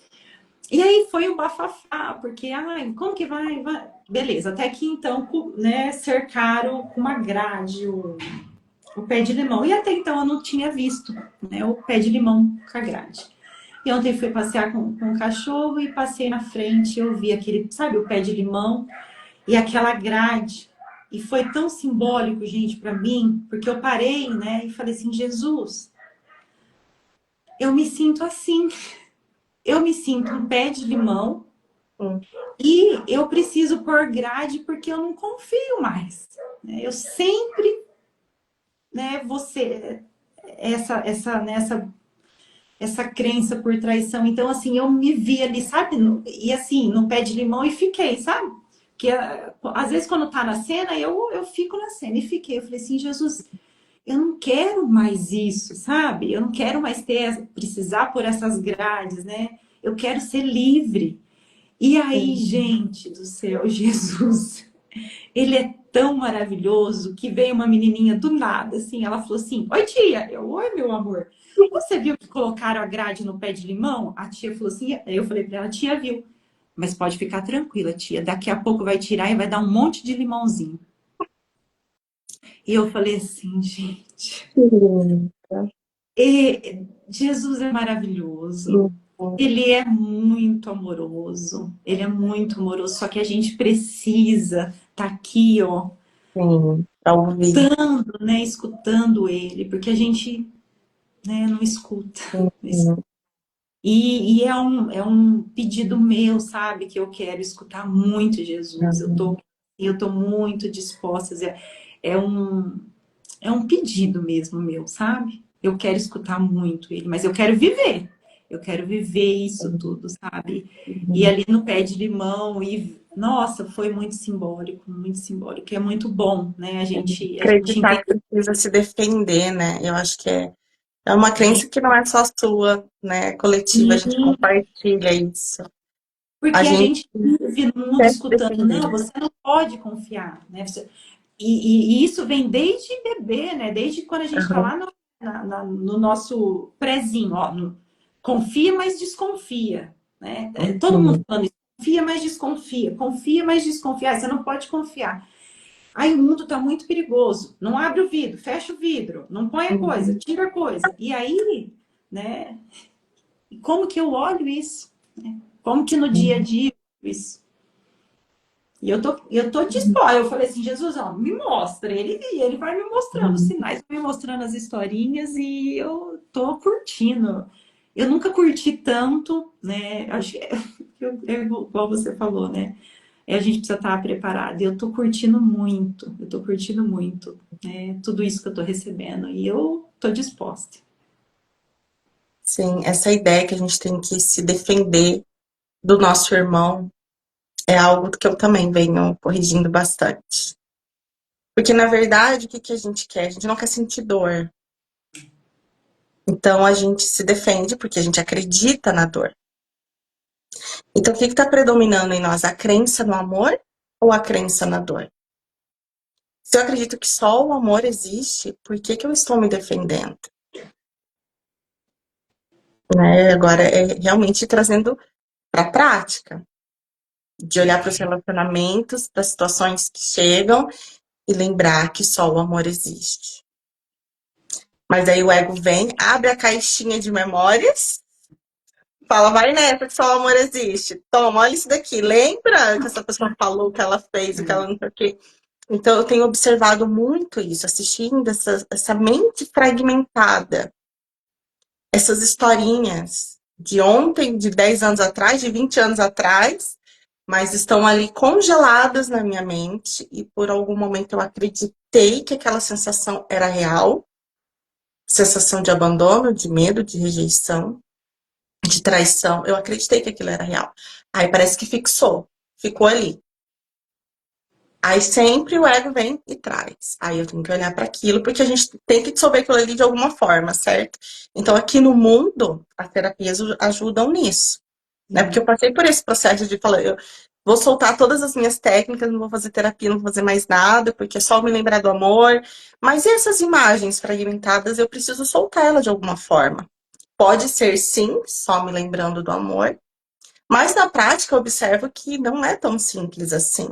E aí foi o bafafá, porque, ai, como que vai? Beleza, até que então, né, cercaram com uma grade o pé de limão. E até então eu não tinha visto, né, o pé de limão com a grade. E ontem fui passear com o cachorro e passei na frente, eu vi aquele, sabe, o pé de limão e aquela grade. E foi tão simbólico, gente, para mim, porque eu parei, né, e falei assim, Jesus, eu me sinto assim. Eu me sinto um pé de limão Hum. e eu preciso pôr grade porque eu não confio mais, né? Eu sempre, né, você essa crença por traição. Então, assim, eu me vi ali, sabe? E assim, no pé de limão e fiquei, sabe? Que às vezes quando tá na cena, eu fico na cena e fiquei. Eu falei assim, Jesus, eu não quero mais isso, sabe? Eu não quero mais precisar por essas grades, né? Eu quero ser livre. E aí, Sim. gente do céu, Jesus, ele é tão maravilhoso que veio uma menininha do nada, assim, ela falou assim, oi tia, oi meu amor, você viu que colocaram a grade no pé de limão? A tia falou assim, aí eu falei pra ela, tia viu, mas pode ficar tranquila, tia, daqui a pouco vai tirar e vai dar um monte de limãozinho. E eu falei assim, gente, Que linda. Jesus é maravilhoso. Uhum. Ele é muito amoroso, ele é muito amoroso, só que a gente precisa estar aqui, ó, Sim, pra ouvir. né, escutando ele, porque a gente, né, não escuta. Uhum. E é um pedido meu, sabe, que eu quero escutar muito Jesus. Eu tô muito disposta. É um, é um pedido mesmo meu, sabe? Eu quero escutar muito ele, mas eu quero viver. Eu quero viver isso tudo, sabe? E Uhum. ali no pé de limão e nossa, foi muito simbólico, muito simbólico. É muito bom, né? A gente Acreditar entender que precisa se defender, né? Eu acho que é uma crença que não é só sua, né? É coletiva, a gente compartilha isso. A porque a gente gente vive no mundo quer se escutando, defender. não, você não pode confiar, né? E isso vem desde bebê, né? Desde quando a gente está Uhum. lá no nosso prezinho, ó, confia, mas desconfia, né? Todo mundo Uhum. falando isso, confia, mas desconfia. Ah, você não pode confiar. Aí o mundo está muito perigoso. Não abre o vidro, fecha o vidro, não põe a coisa, Uhum. tira a coisa. E aí, né? Como que eu olho isso? Como que no dia a dia eu olho isso? E eu tô disposta. Eu falei assim, Jesus, ó, me mostra. Ele vai me mostrando os Uhum. sinais, vai me mostrando as historinhas e eu tô curtindo. Eu nunca curti tanto, né? Acho que igual você falou, né? A gente precisa estar preparado. E eu tô curtindo muito, né? Tudo isso que eu tô recebendo. E eu tô disposta. Sim, essa ideia que a gente tem que se defender do nosso irmão é algo que eu também venho corrigindo bastante. Porque, na verdade, o que que a gente quer? A gente não quer sentir dor. Então, a gente se defende porque a gente acredita na dor. Então, o que está predominando em nós? A crença no amor ou a crença na dor? Se eu acredito que só o amor existe, por que que eu estou me defendendo? Né? Agora, é realmente trazendo para a prática, de olhar para os relacionamentos, para as situações que chegam e lembrar que só o amor existe. Mas aí o ego vem, abre a caixinha de memórias, fala, vai nessa que só o amor existe. Toma, olha isso daqui. Lembra que essa pessoa falou, o que ela fez, o que ela não sei o quê? Então eu tenho observado muito isso, assistindo essa mente fragmentada, essas historinhas de ontem, de 10 anos atrás, de 20 anos atrás, mas estão ali congeladas na minha mente e por algum momento eu acreditei que aquela sensação era real, sensação de abandono, de medo, de rejeição, de traição. Eu acreditei que aquilo era real. Aí parece que fixou, ficou ali. Aí sempre o ego vem e traz. Aí eu tenho que olhar para aquilo, porque a gente tem que dissolver aquilo ali de alguma forma, certo? Então aqui no mundo, as terapias ajudam nisso, né? Porque eu passei por esse processo de falar, eu vou soltar todas as minhas técnicas, não vou fazer terapia, não vou fazer mais nada, porque é só me lembrar do amor. Mas e essas imagens fragmentadas, eu preciso soltar ela de alguma forma. Pode ser sim, só me lembrando do amor, mas na prática eu observo que não é tão simples assim.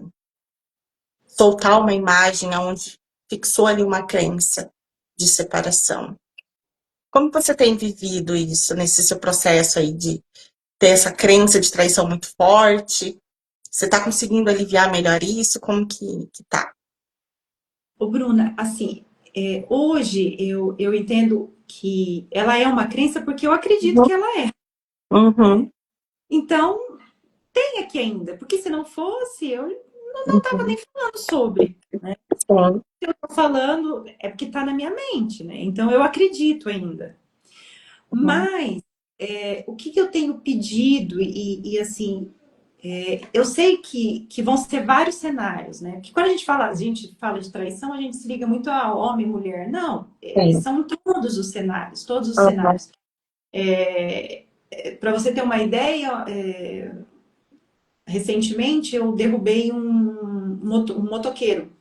Soltar uma imagem onde fixou ali uma crença de separação. Como você tem vivido isso nesse seu processo aí de ter essa crença de traição muito forte? Você tá conseguindo aliviar melhor isso? Como que tá? Ô, Bruna, assim, hoje eu entendo que ela é uma crença porque eu acredito que ela é. Uhum, Então, tem aqui ainda, porque se não fosse, eu não estava uhum, nem falando sobre. sim, Eu tô falando é porque está na minha mente, né? Então, eu acredito ainda. uhum, Mas, o que eu tenho pedido, assim, eu sei que vão ser vários cenários, né? Porque quando a gente fala de traição, a gente se liga muito a homem e mulher. Não, sim. são todos os cenários, todos os Uhum, cenários. Para você ter uma ideia, recentemente eu derrubei um motoqueiro.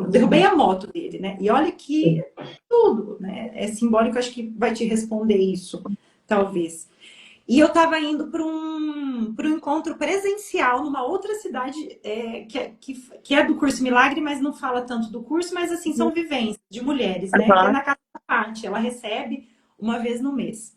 Derrubei a moto dele, né? E olha que tudo, né? É simbólico, acho que vai te responder isso, talvez. E eu estava indo para um encontro presencial numa outra cidade que é do curso Milagre, mas não fala tanto do curso, mas assim, são vivências de mulheres, né? Que é uhum, na casa da Paty, ela recebe uma vez no mês.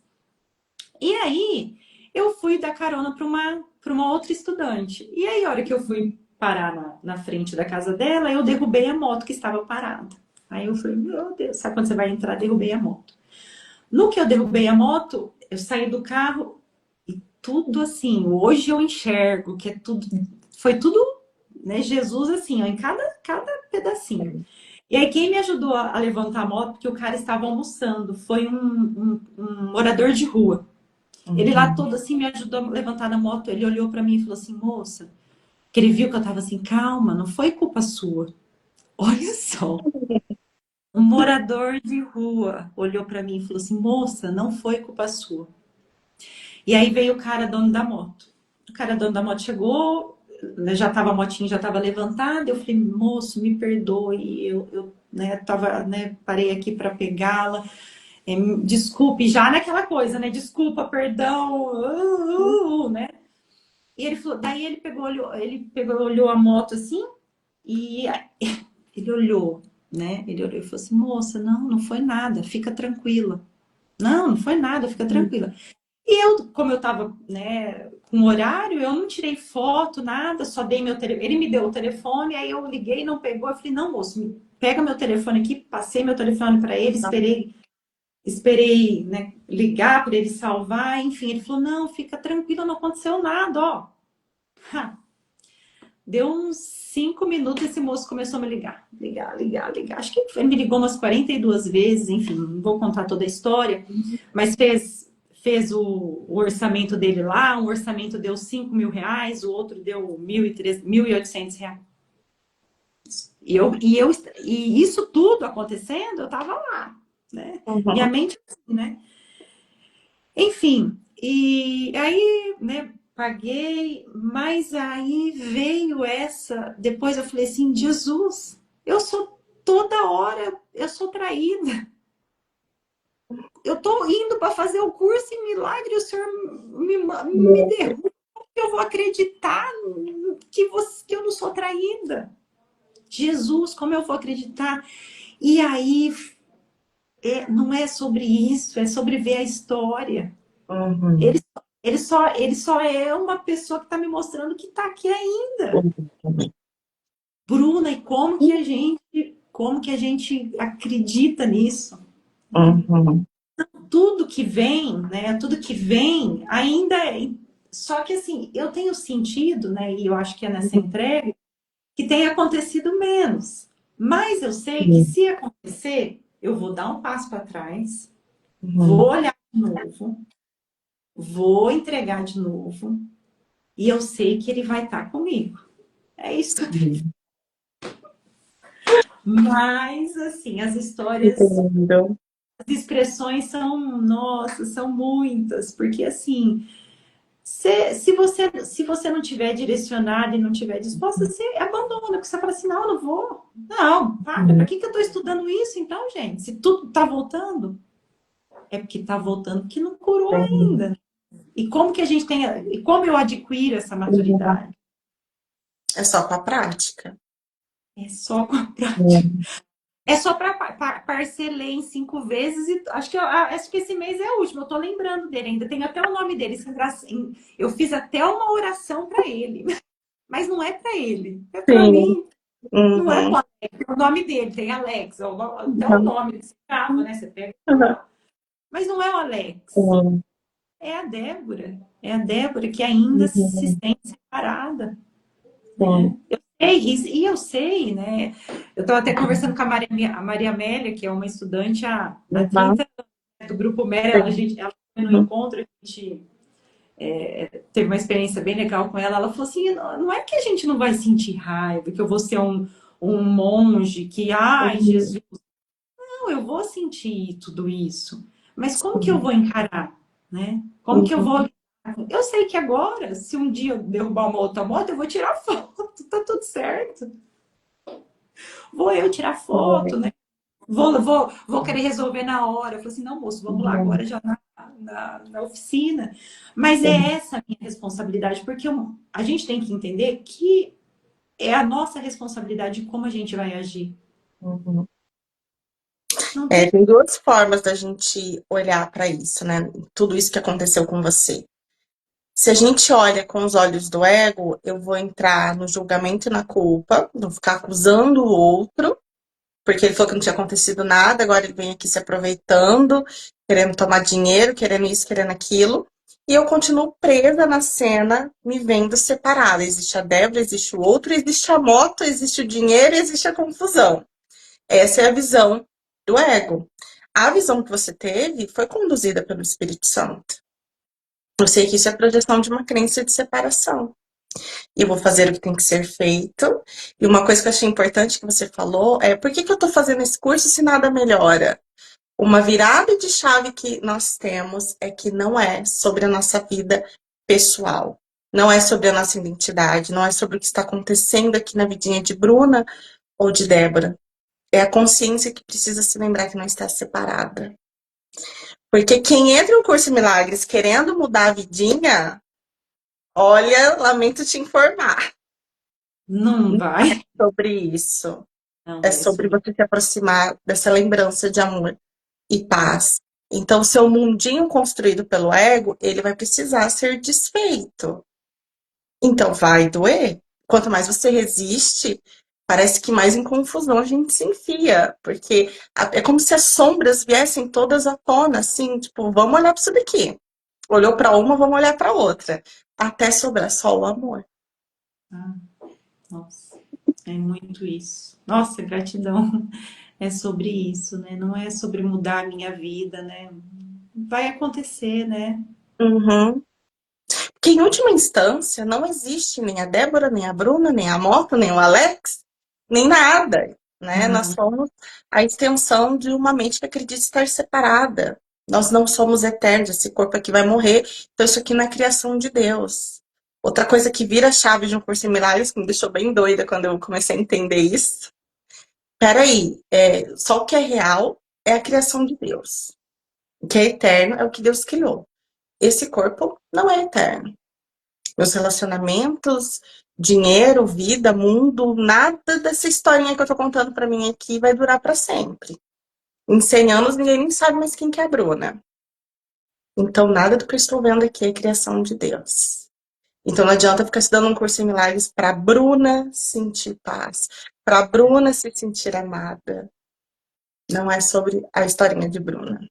E aí eu fui dar carona para uma outra estudante. E aí, a hora que eu fui parar na frente da casa dela, eu derrubei a moto que estava parada. Aí eu falei, meu Deus, sabe quando você vai entrar? Derrubei a moto. No que eu derrubei a moto, eu saí do carro e tudo assim, hoje eu enxergo que é tudo, foi tudo, né, Jesus assim, ó, em cada pedacinho. E aí quem me ajudou a levantar a moto, porque o cara estava almoçando, foi um morador de rua. Ele lá uhum. todo assim me ajudou a levantar na moto, ele olhou para mim e falou assim, moça, que ele viu que eu tava assim, calma, não foi culpa sua. Olha só. Um morador de rua olhou para mim e falou assim, moça, não foi culpa sua. E aí veio o cara dono da moto. O cara dono da moto chegou, né, já tava a motinha já estava levantada. Eu falei, moço, me perdoe, eu né, tava, né, parei aqui para pegá-la. Desculpe, já naquela coisa, né? Desculpa, perdão, né? E ele falou, daí ele pegou, olhou a moto assim e ele olhou, né? Ele olhou e falou assim, moça, não foi nada, fica tranquila. Não foi nada, fica tranquila. E eu, como eu tava, né, com horário, eu não tirei foto, nada, só dei meu telefone. Ele me deu o telefone, aí eu liguei, não pegou. Eu falei, não, moço, pega meu telefone aqui, passei meu telefone para ele, esperei, né, ligar para ele salvar. Enfim, ele falou, não, fica tranquila, não aconteceu nada, ó. Ha. Deu uns 5 minutos, esse moço começou a me ligar. Acho que ele me ligou umas 42 vezes, enfim, não vou contar toda a história, mas fez o orçamento dele lá, um orçamento deu 5.000 reais, o outro deu 1.800 reais. E isso tudo acontecendo, eu tava lá, né? Minha Uhum. mente assim, né? Enfim, e aí, né, paguei, mas aí veio essa. Depois eu falei assim: Jesus, eu sou toda hora, eu sou traída. Eu tô indo para fazer o curso em milagre, o senhor me derruba, eu vou acreditar que eu não sou traída. Jesus, como eu vou acreditar? E aí, não é sobre isso, é sobre ver a história. Ele, Uhum. ele só é uma pessoa que está me mostrando que está aqui ainda. Bruna, e como que a gente acredita nisso? Uhum. Tudo que vem, né? Tudo que vem ainda é. Só que assim, eu tenho sentido, né? E eu acho que é nessa entrega que tem acontecido menos. Mas eu sei que Uhum. se acontecer, eu vou dar um passo para trás, Uhum. vou olhar de novo, vou entregar de novo, e eu sei que ele vai estar comigo. É isso que eu tenho. Mas, assim, as histórias, Entendo. as expressões são, nossa, são muitas, porque assim, se você não tiver direcionado e não tiver disposta, você abandona, porque você fala assim, não, eu não vou. Não, para que que eu estou estudando isso então, gente? Se tudo está voltando, é porque está voltando que não curou ainda. E como que a gente tem, e como eu adquiro essa maturidade? É só com a prática. É só com a prática. É só para parcelei em 5 vezes e acho que esse mês é o último. Eu tô lembrando dele ainda. Tem até o nome dele. Eu fiz até uma oração para ele, mas não é para ele. É para Sim. mim. Não é Uhum. pro Alex. O nome dele tem Alex. Até o Uhum. nome você grava, né? Você pega. Uhum. Mas não é o Alex. Sim. É a Débora. É a Débora que ainda se Uhum. sente separada, Sim. né? E eu sei, né? Eu estava até conversando com a Maria Amélia, que é uma estudante há Uhum. 30 anos do Grupo Mera, Sim. ela foi no Uhum. encontro, a gente teve uma experiência bem legal com ela. Ela falou assim: não é que a gente não vai sentir raiva, que eu vou ser um monge, que, ai, Uhum. Jesus, não, eu vou sentir tudo isso, mas como que eu Sim. vou encarar, né? Como que eu Uhum. vou. Eu sei que agora, se um dia eu derrubar uma outra moto, eu vou tirar foto, tá tudo certo. Vou eu tirar foto, né? Vou querer resolver na hora. Eu falei assim, não, moço, vamos lá Uhum. agora já na oficina. Mas é Sim. essa a minha responsabilidade, porque a gente tem que entender que é a nossa responsabilidade como a gente vai agir. Uhum. Não É, tem. tem duas formas da gente olhar para isso, né? Tudo isso que aconteceu com você. Se a gente olha com os olhos do ego, eu vou entrar no julgamento e na culpa, vou ficar acusando o outro, porque ele falou que não tinha acontecido nada, agora ele vem aqui se aproveitando, querendo tomar dinheiro, querendo isso, querendo aquilo. E eu continuo presa na cena, me vendo separada. Existe a Débora, existe o outro, existe a moto, existe o dinheiro, existe a confusão. Essa é a visão do ego. A visão que você teve foi conduzida pelo Espírito Santo. Eu sei que isso é projeção de uma crença de separação. E eu vou fazer o que tem que ser feito. E uma coisa que eu achei importante que você falou é: por que que eu estou fazendo esse curso se nada melhora? Uma virada de chave que nós temos é que não é sobre a nossa vida pessoal. Não é sobre a nossa identidade, não é sobre o que está acontecendo aqui na vidinha de Bruna ou de Débora. É a consciência que precisa se lembrar que não está separada. Porque quem entra no curso de milagres querendo mudar a vidinha, olha, lamento te informar. Não Não é vai. sobre isso. É Não é sobre sobre. você se aproximar dessa lembrança de amor e paz. Então, seu mundinho construído pelo ego, ele vai precisar ser desfeito. Então, vai doer. Quanto mais você resiste, parece que mais em confusão a gente se enfia. Porque é como se as sombras viessem todas à tona, assim, tipo, vamos olhar para isso daqui. Olhou para uma, vamos olhar para outra. Até sobrar só o amor. Ah, nossa, é muito isso. Nossa, gratidão. É sobre isso, né? Não é sobre mudar a minha vida, né? Vai acontecer, né? Uhum. Que em última instância não existe nem a Débora, nem a Bruna, nem a Moto, nem o Alex, nem nada, né? Nós Não. somos a extensão de uma mente que acredita estar separada. Nós não somos eternos, esse corpo aqui vai morrer, então isso aqui não é criação de Deus. Outra coisa que vira a chave de um curso em milagres, que me deixou bem doida quando eu comecei a entender isso. Peraí, só o que é real é a criação de Deus. O que é eterno é o que Deus criou. Esse corpo não é eterno. Meus relacionamentos, dinheiro, vida, mundo, nada dessa historinha que eu tô contando pra mim aqui vai durar pra sempre. Em 100 anos ninguém nem sabe mais quem que é a Bruna. Então nada do que eu estou vendo aqui é criação de Deus. Então não adianta ficar estudando um curso em milagres pra Bruna sentir paz, pra Bruna se sentir amada. Não é sobre a historinha de Bruna.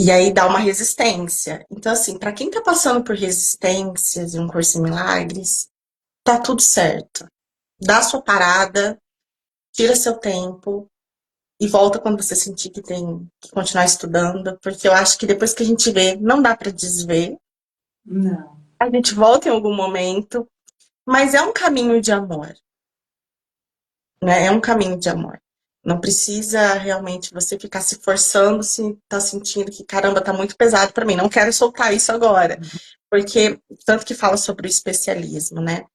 E aí dá uma resistência. Então assim, pra quem tá passando por resistências em um curso em milagres, tá tudo certo. Dá sua parada, tira seu tempo e volta quando você sentir que tem que continuar estudando, porque eu acho que depois que a gente vê, não dá para desver. Não. A gente volta em algum momento, mas é um caminho de amor. né? É um caminho de amor. Não precisa realmente você ficar se forçando se tá sentindo que, caramba, tá muito pesado para mim, não quero soltar isso agora. Porque, tanto que fala sobre o especialismo, né?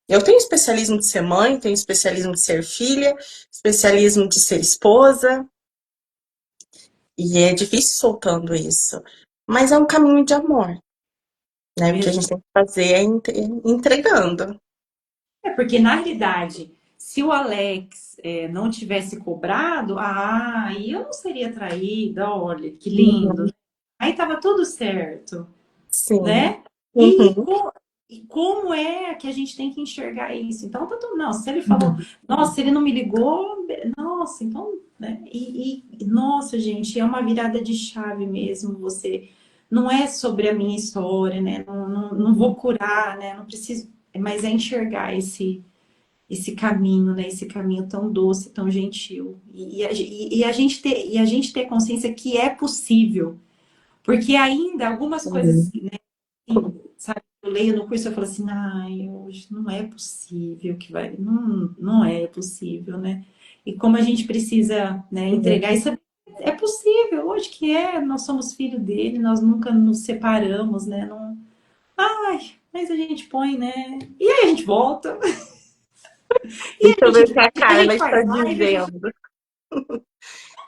Eu tenho especialismo de ser mãe, tenho especialismo de ser filha, especialismo de ser esposa, e é difícil soltando isso. Mas é um caminho de amor, né? O que a gente Mesmo. tem que fazer é entregando. É porque, na realidade, se o Alex não tivesse cobrado, aí eu não seria traída, olha, que lindo. Uhum. Aí tava tudo certo, Sim. né? E, Uhum. e como é que a gente tem que enxergar isso? Então, tá tudo, não, se ele falou, nossa, se ele não me ligou, nossa, então, né? Nossa, gente, é uma virada de chave mesmo, você. Não é sobre a minha história, né? Não vou curar, né? Não preciso, mas é enxergar esse caminho, né? Esse caminho tão doce, tão gentil. E a gente ter consciência que é possível. Porque ainda algumas coisas, Sim. né, assim, sabe, eu leio no curso e eu falo assim, ai, hoje não é possível que vai. Não é possível, né? E como a gente precisa, né, entregar isso é possível, hoje que é, nós somos filho dele, nós nunca nos separamos, né? Não, ai, mas a gente põe, né? E aí a gente volta. Deixa eu ver o que a A Carla gente está faz live, a gente. dizendo.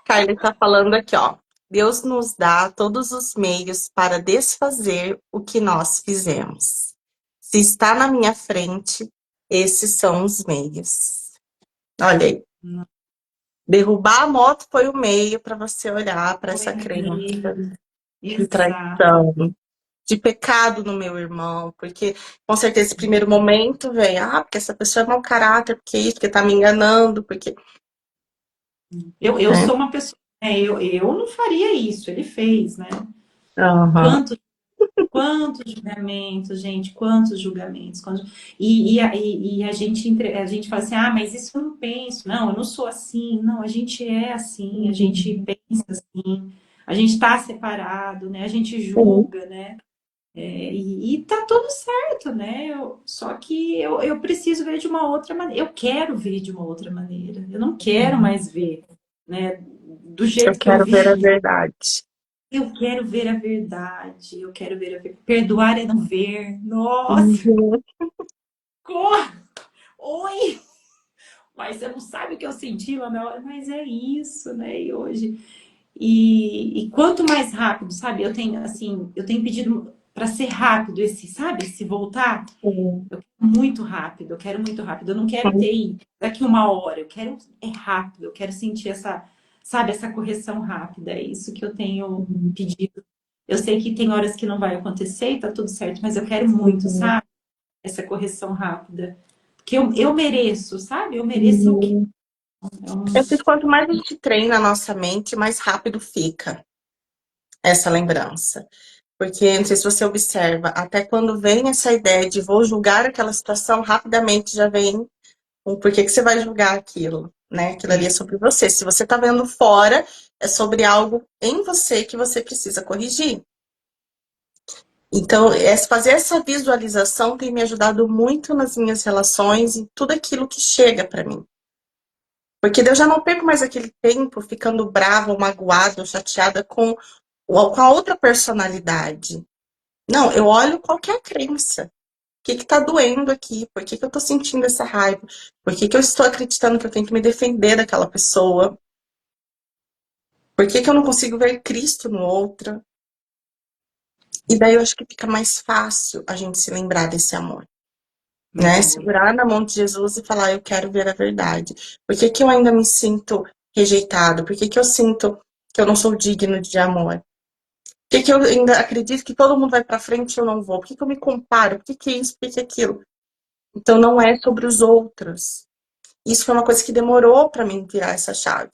Carla está falando aqui, ó. Deus nos dá todos os meios para desfazer o que nós fizemos. Se está na minha frente, esses são os meios. Olha aí. Não Derrubar a moto foi o meio para você olhar para foi essa crença meio. de Exato. traição, de pecado no meu irmão, porque com certeza esse primeiro momento vem, porque essa pessoa é mau caráter, porque isso, porque tá me enganando, porque, Eu né? sou uma pessoa. Eu não faria isso, ele fez, né? Aham. Quantos, quantos julgamentos, gente, quantos julgamentos. A gente fala assim, mas isso eu não penso. Não, eu não sou assim. Não, a gente é assim, a gente Uhum. pensa assim, a gente está separado, né? A gente Sim. julga, né? E tá tudo certo, né? Só que eu preciso ver de uma outra maneira. Eu quero ver de uma outra maneira. Eu não quero mais ver, né? Do Eu jeito que eu quero ver a vi. verdade. Eu quero ver a verdade. Eu quero ver a verdade. Perdoar é não ver. Nossa, Uhum. corra! Oi! Mas você não sabe o que eu senti lá na hora. Mas é isso, né? E hoje. E quanto mais rápido, sabe? Eu tenho pedido para ser rápido esse, sabe? Se voltar. Sim. Eu quero muito rápido, eu quero muito rápido. Eu não quero ter daqui uma hora, eu quero rápido, eu quero sentir essa, sabe, essa correção rápida. É isso que eu tenho pedido. Eu sei que tem horas que não vai acontecer e tá tudo certo, mas eu quero muito, Uhum. sabe? Essa correção rápida. Porque eu mereço, sabe? Eu mereço o quê? Uhum. É um... Eu sei que quanto mais a gente treina a nossa mente, mais rápido fica essa lembrança. Porque, não sei se você observa, até quando vem essa ideia de vou julgar aquela situação, rapidamente já vem o porquê que você vai julgar aquilo, né? Aquilo ali é sobre você. Se você tá vendo fora, é sobre algo em você que você precisa corrigir. Então, fazer essa visualização tem me ajudado muito nas minhas relações e tudo aquilo que chega para mim. Porque daí eu já não perco mais aquele tempo ficando brava, ou magoada, ou chateada com a outra personalidade. Não, eu olho qualquer crença. O que está doendo aqui? Por que eu estou sentindo essa raiva? Por que eu estou acreditando que eu tenho que me defender daquela pessoa? Por que eu não consigo ver Cristo no outro? E daí eu acho que fica mais fácil a gente se lembrar desse amor, né? Uhum. Segurar na mão de Jesus e falar, eu quero ver a verdade. Por que eu ainda me sinto rejeitado? Por que eu sinto que eu não sou digno de amor? Por que eu ainda acredito que todo mundo vai para frente e eu não vou? Por que eu me comparo? Por que é isso? Por que é aquilo? Então não é sobre os outros. Isso foi uma coisa que demorou para mim virar essa chave.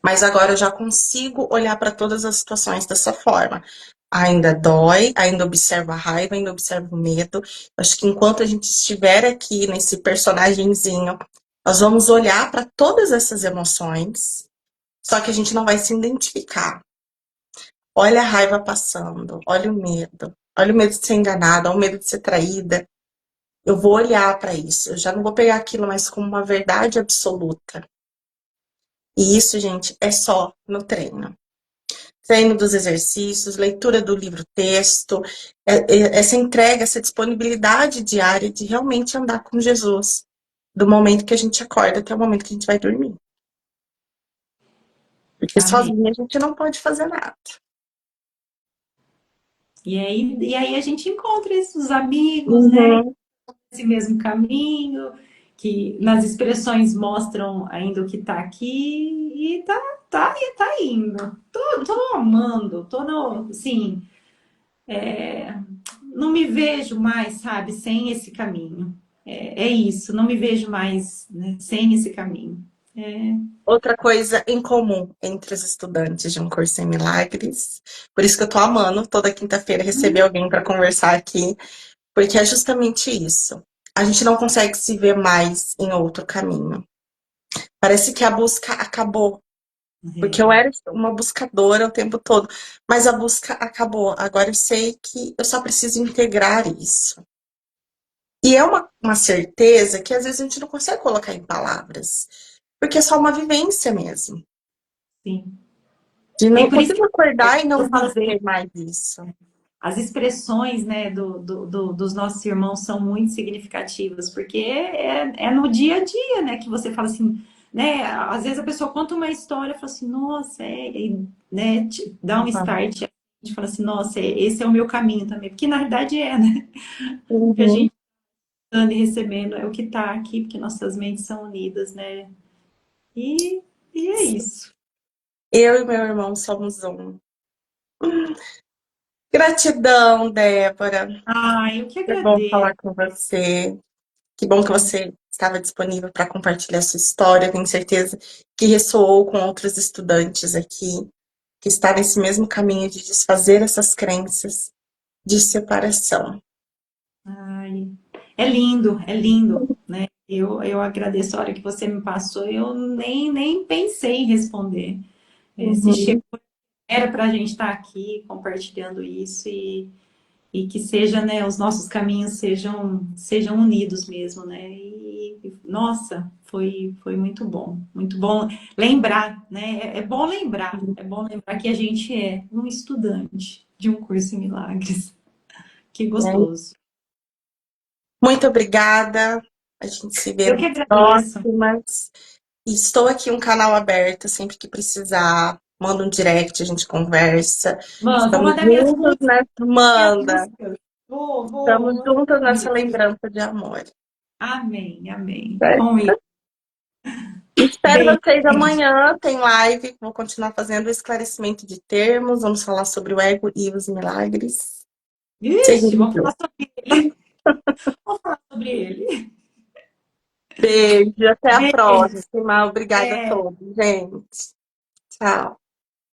Mas agora eu já consigo olhar para todas as situações dessa forma. Ainda dói, ainda observo a raiva, ainda observo o medo. Acho que enquanto a gente estiver aqui nesse personagemzinho, nós vamos olhar para todas essas emoções, só que a gente não vai se identificar. Olha a raiva passando, olha o medo de ser enganada, olha o medo de ser traída. Eu vou olhar para isso, eu já não vou pegar aquilo mais como uma verdade absoluta. E isso, gente, é só no treino. Treino dos exercícios, leitura do livro-texto, essa entrega, essa disponibilidade diária de realmente andar com Jesus, do momento que a gente acorda até o momento que a gente vai dormir. Porque Amém. sozinha a gente não pode fazer nada. E aí a gente encontra esses amigos, né? Uhum. Esse mesmo caminho, que nas expressões mostram ainda o que está aqui e tá indo. Tô amando, tô no, assim, não me vejo mais, sabe, sem esse caminho. É isso, não me vejo mais, né, sem esse caminho. É, Outra coisa em comum entre os estudantes de um curso em milagres, por isso que eu tô amando toda quinta-feira receber alguém para conversar aqui, porque é justamente isso. A gente não consegue se ver mais em outro caminho. Parece que a busca acabou, porque eu é, era uma buscadora o tempo todo, mas a busca acabou. Agora eu sei que eu só preciso integrar isso. E é uma certeza que às vezes a gente não consegue colocar em palavras, porque é só uma vivência mesmo. sim. De E não por isso que consigo acordar e não às vezes, fazer mais isso. as expressões, né, dos nossos irmãos são muito significativas, porque é no dia a dia, né, que você fala assim, né, às vezes a pessoa conta uma história e fala assim, nossa, e, né, dá um Uhum. start, a gente fala assim, nossa, esse é o meu caminho também, porque na verdade né, o que a Uhum. gente está dando e recebendo é o que está aqui, porque nossas mentes são unidas, né, e, e é isso. Eu e meu irmão somos um. Gratidão, Débora. Ah, eu que É bom agradeço. falar com você. Que bom que você estava disponível para compartilhar sua história. Tenho certeza que ressoou com outros estudantes aqui, que está nesse mesmo caminho de desfazer essas crenças de separação. Ai, é lindo, né? Eu agradeço a hora que você me passou, eu nem pensei em responder. Se chegou, Uhum. era para a gente estar aqui compartilhando isso e que seja, né, os nossos caminhos sejam unidos mesmo, né? Nossa, foi muito bom lembrar, né? É bom lembrar que a gente é um estudante de um curso em milagres. Que Né? gostoso. Muito obrigada. A gente se vê Eu que nas agradeço. próximas. E estou aqui um canal aberto sempre que precisar. Manda um direct, a gente conversa. Mano, vou Estamos mandar juntos nessa. minhas Manda. músicas. Estamos Vou mandar juntos nessa mesmo. lembrança de amor. Amém, amém. Com Certo? isso. Espero Beijo, vocês gente. amanhã. Tem live. Vou continuar fazendo o esclarecimento de termos. Vamos falar sobre o ego e os milagres. Ixi, Segundo vamos Deus. falar sobre ele. Vamos falar sobre ele. Beijo. Até a Beijo. próxima. Obrigada a Até. todos, gente. Tchau.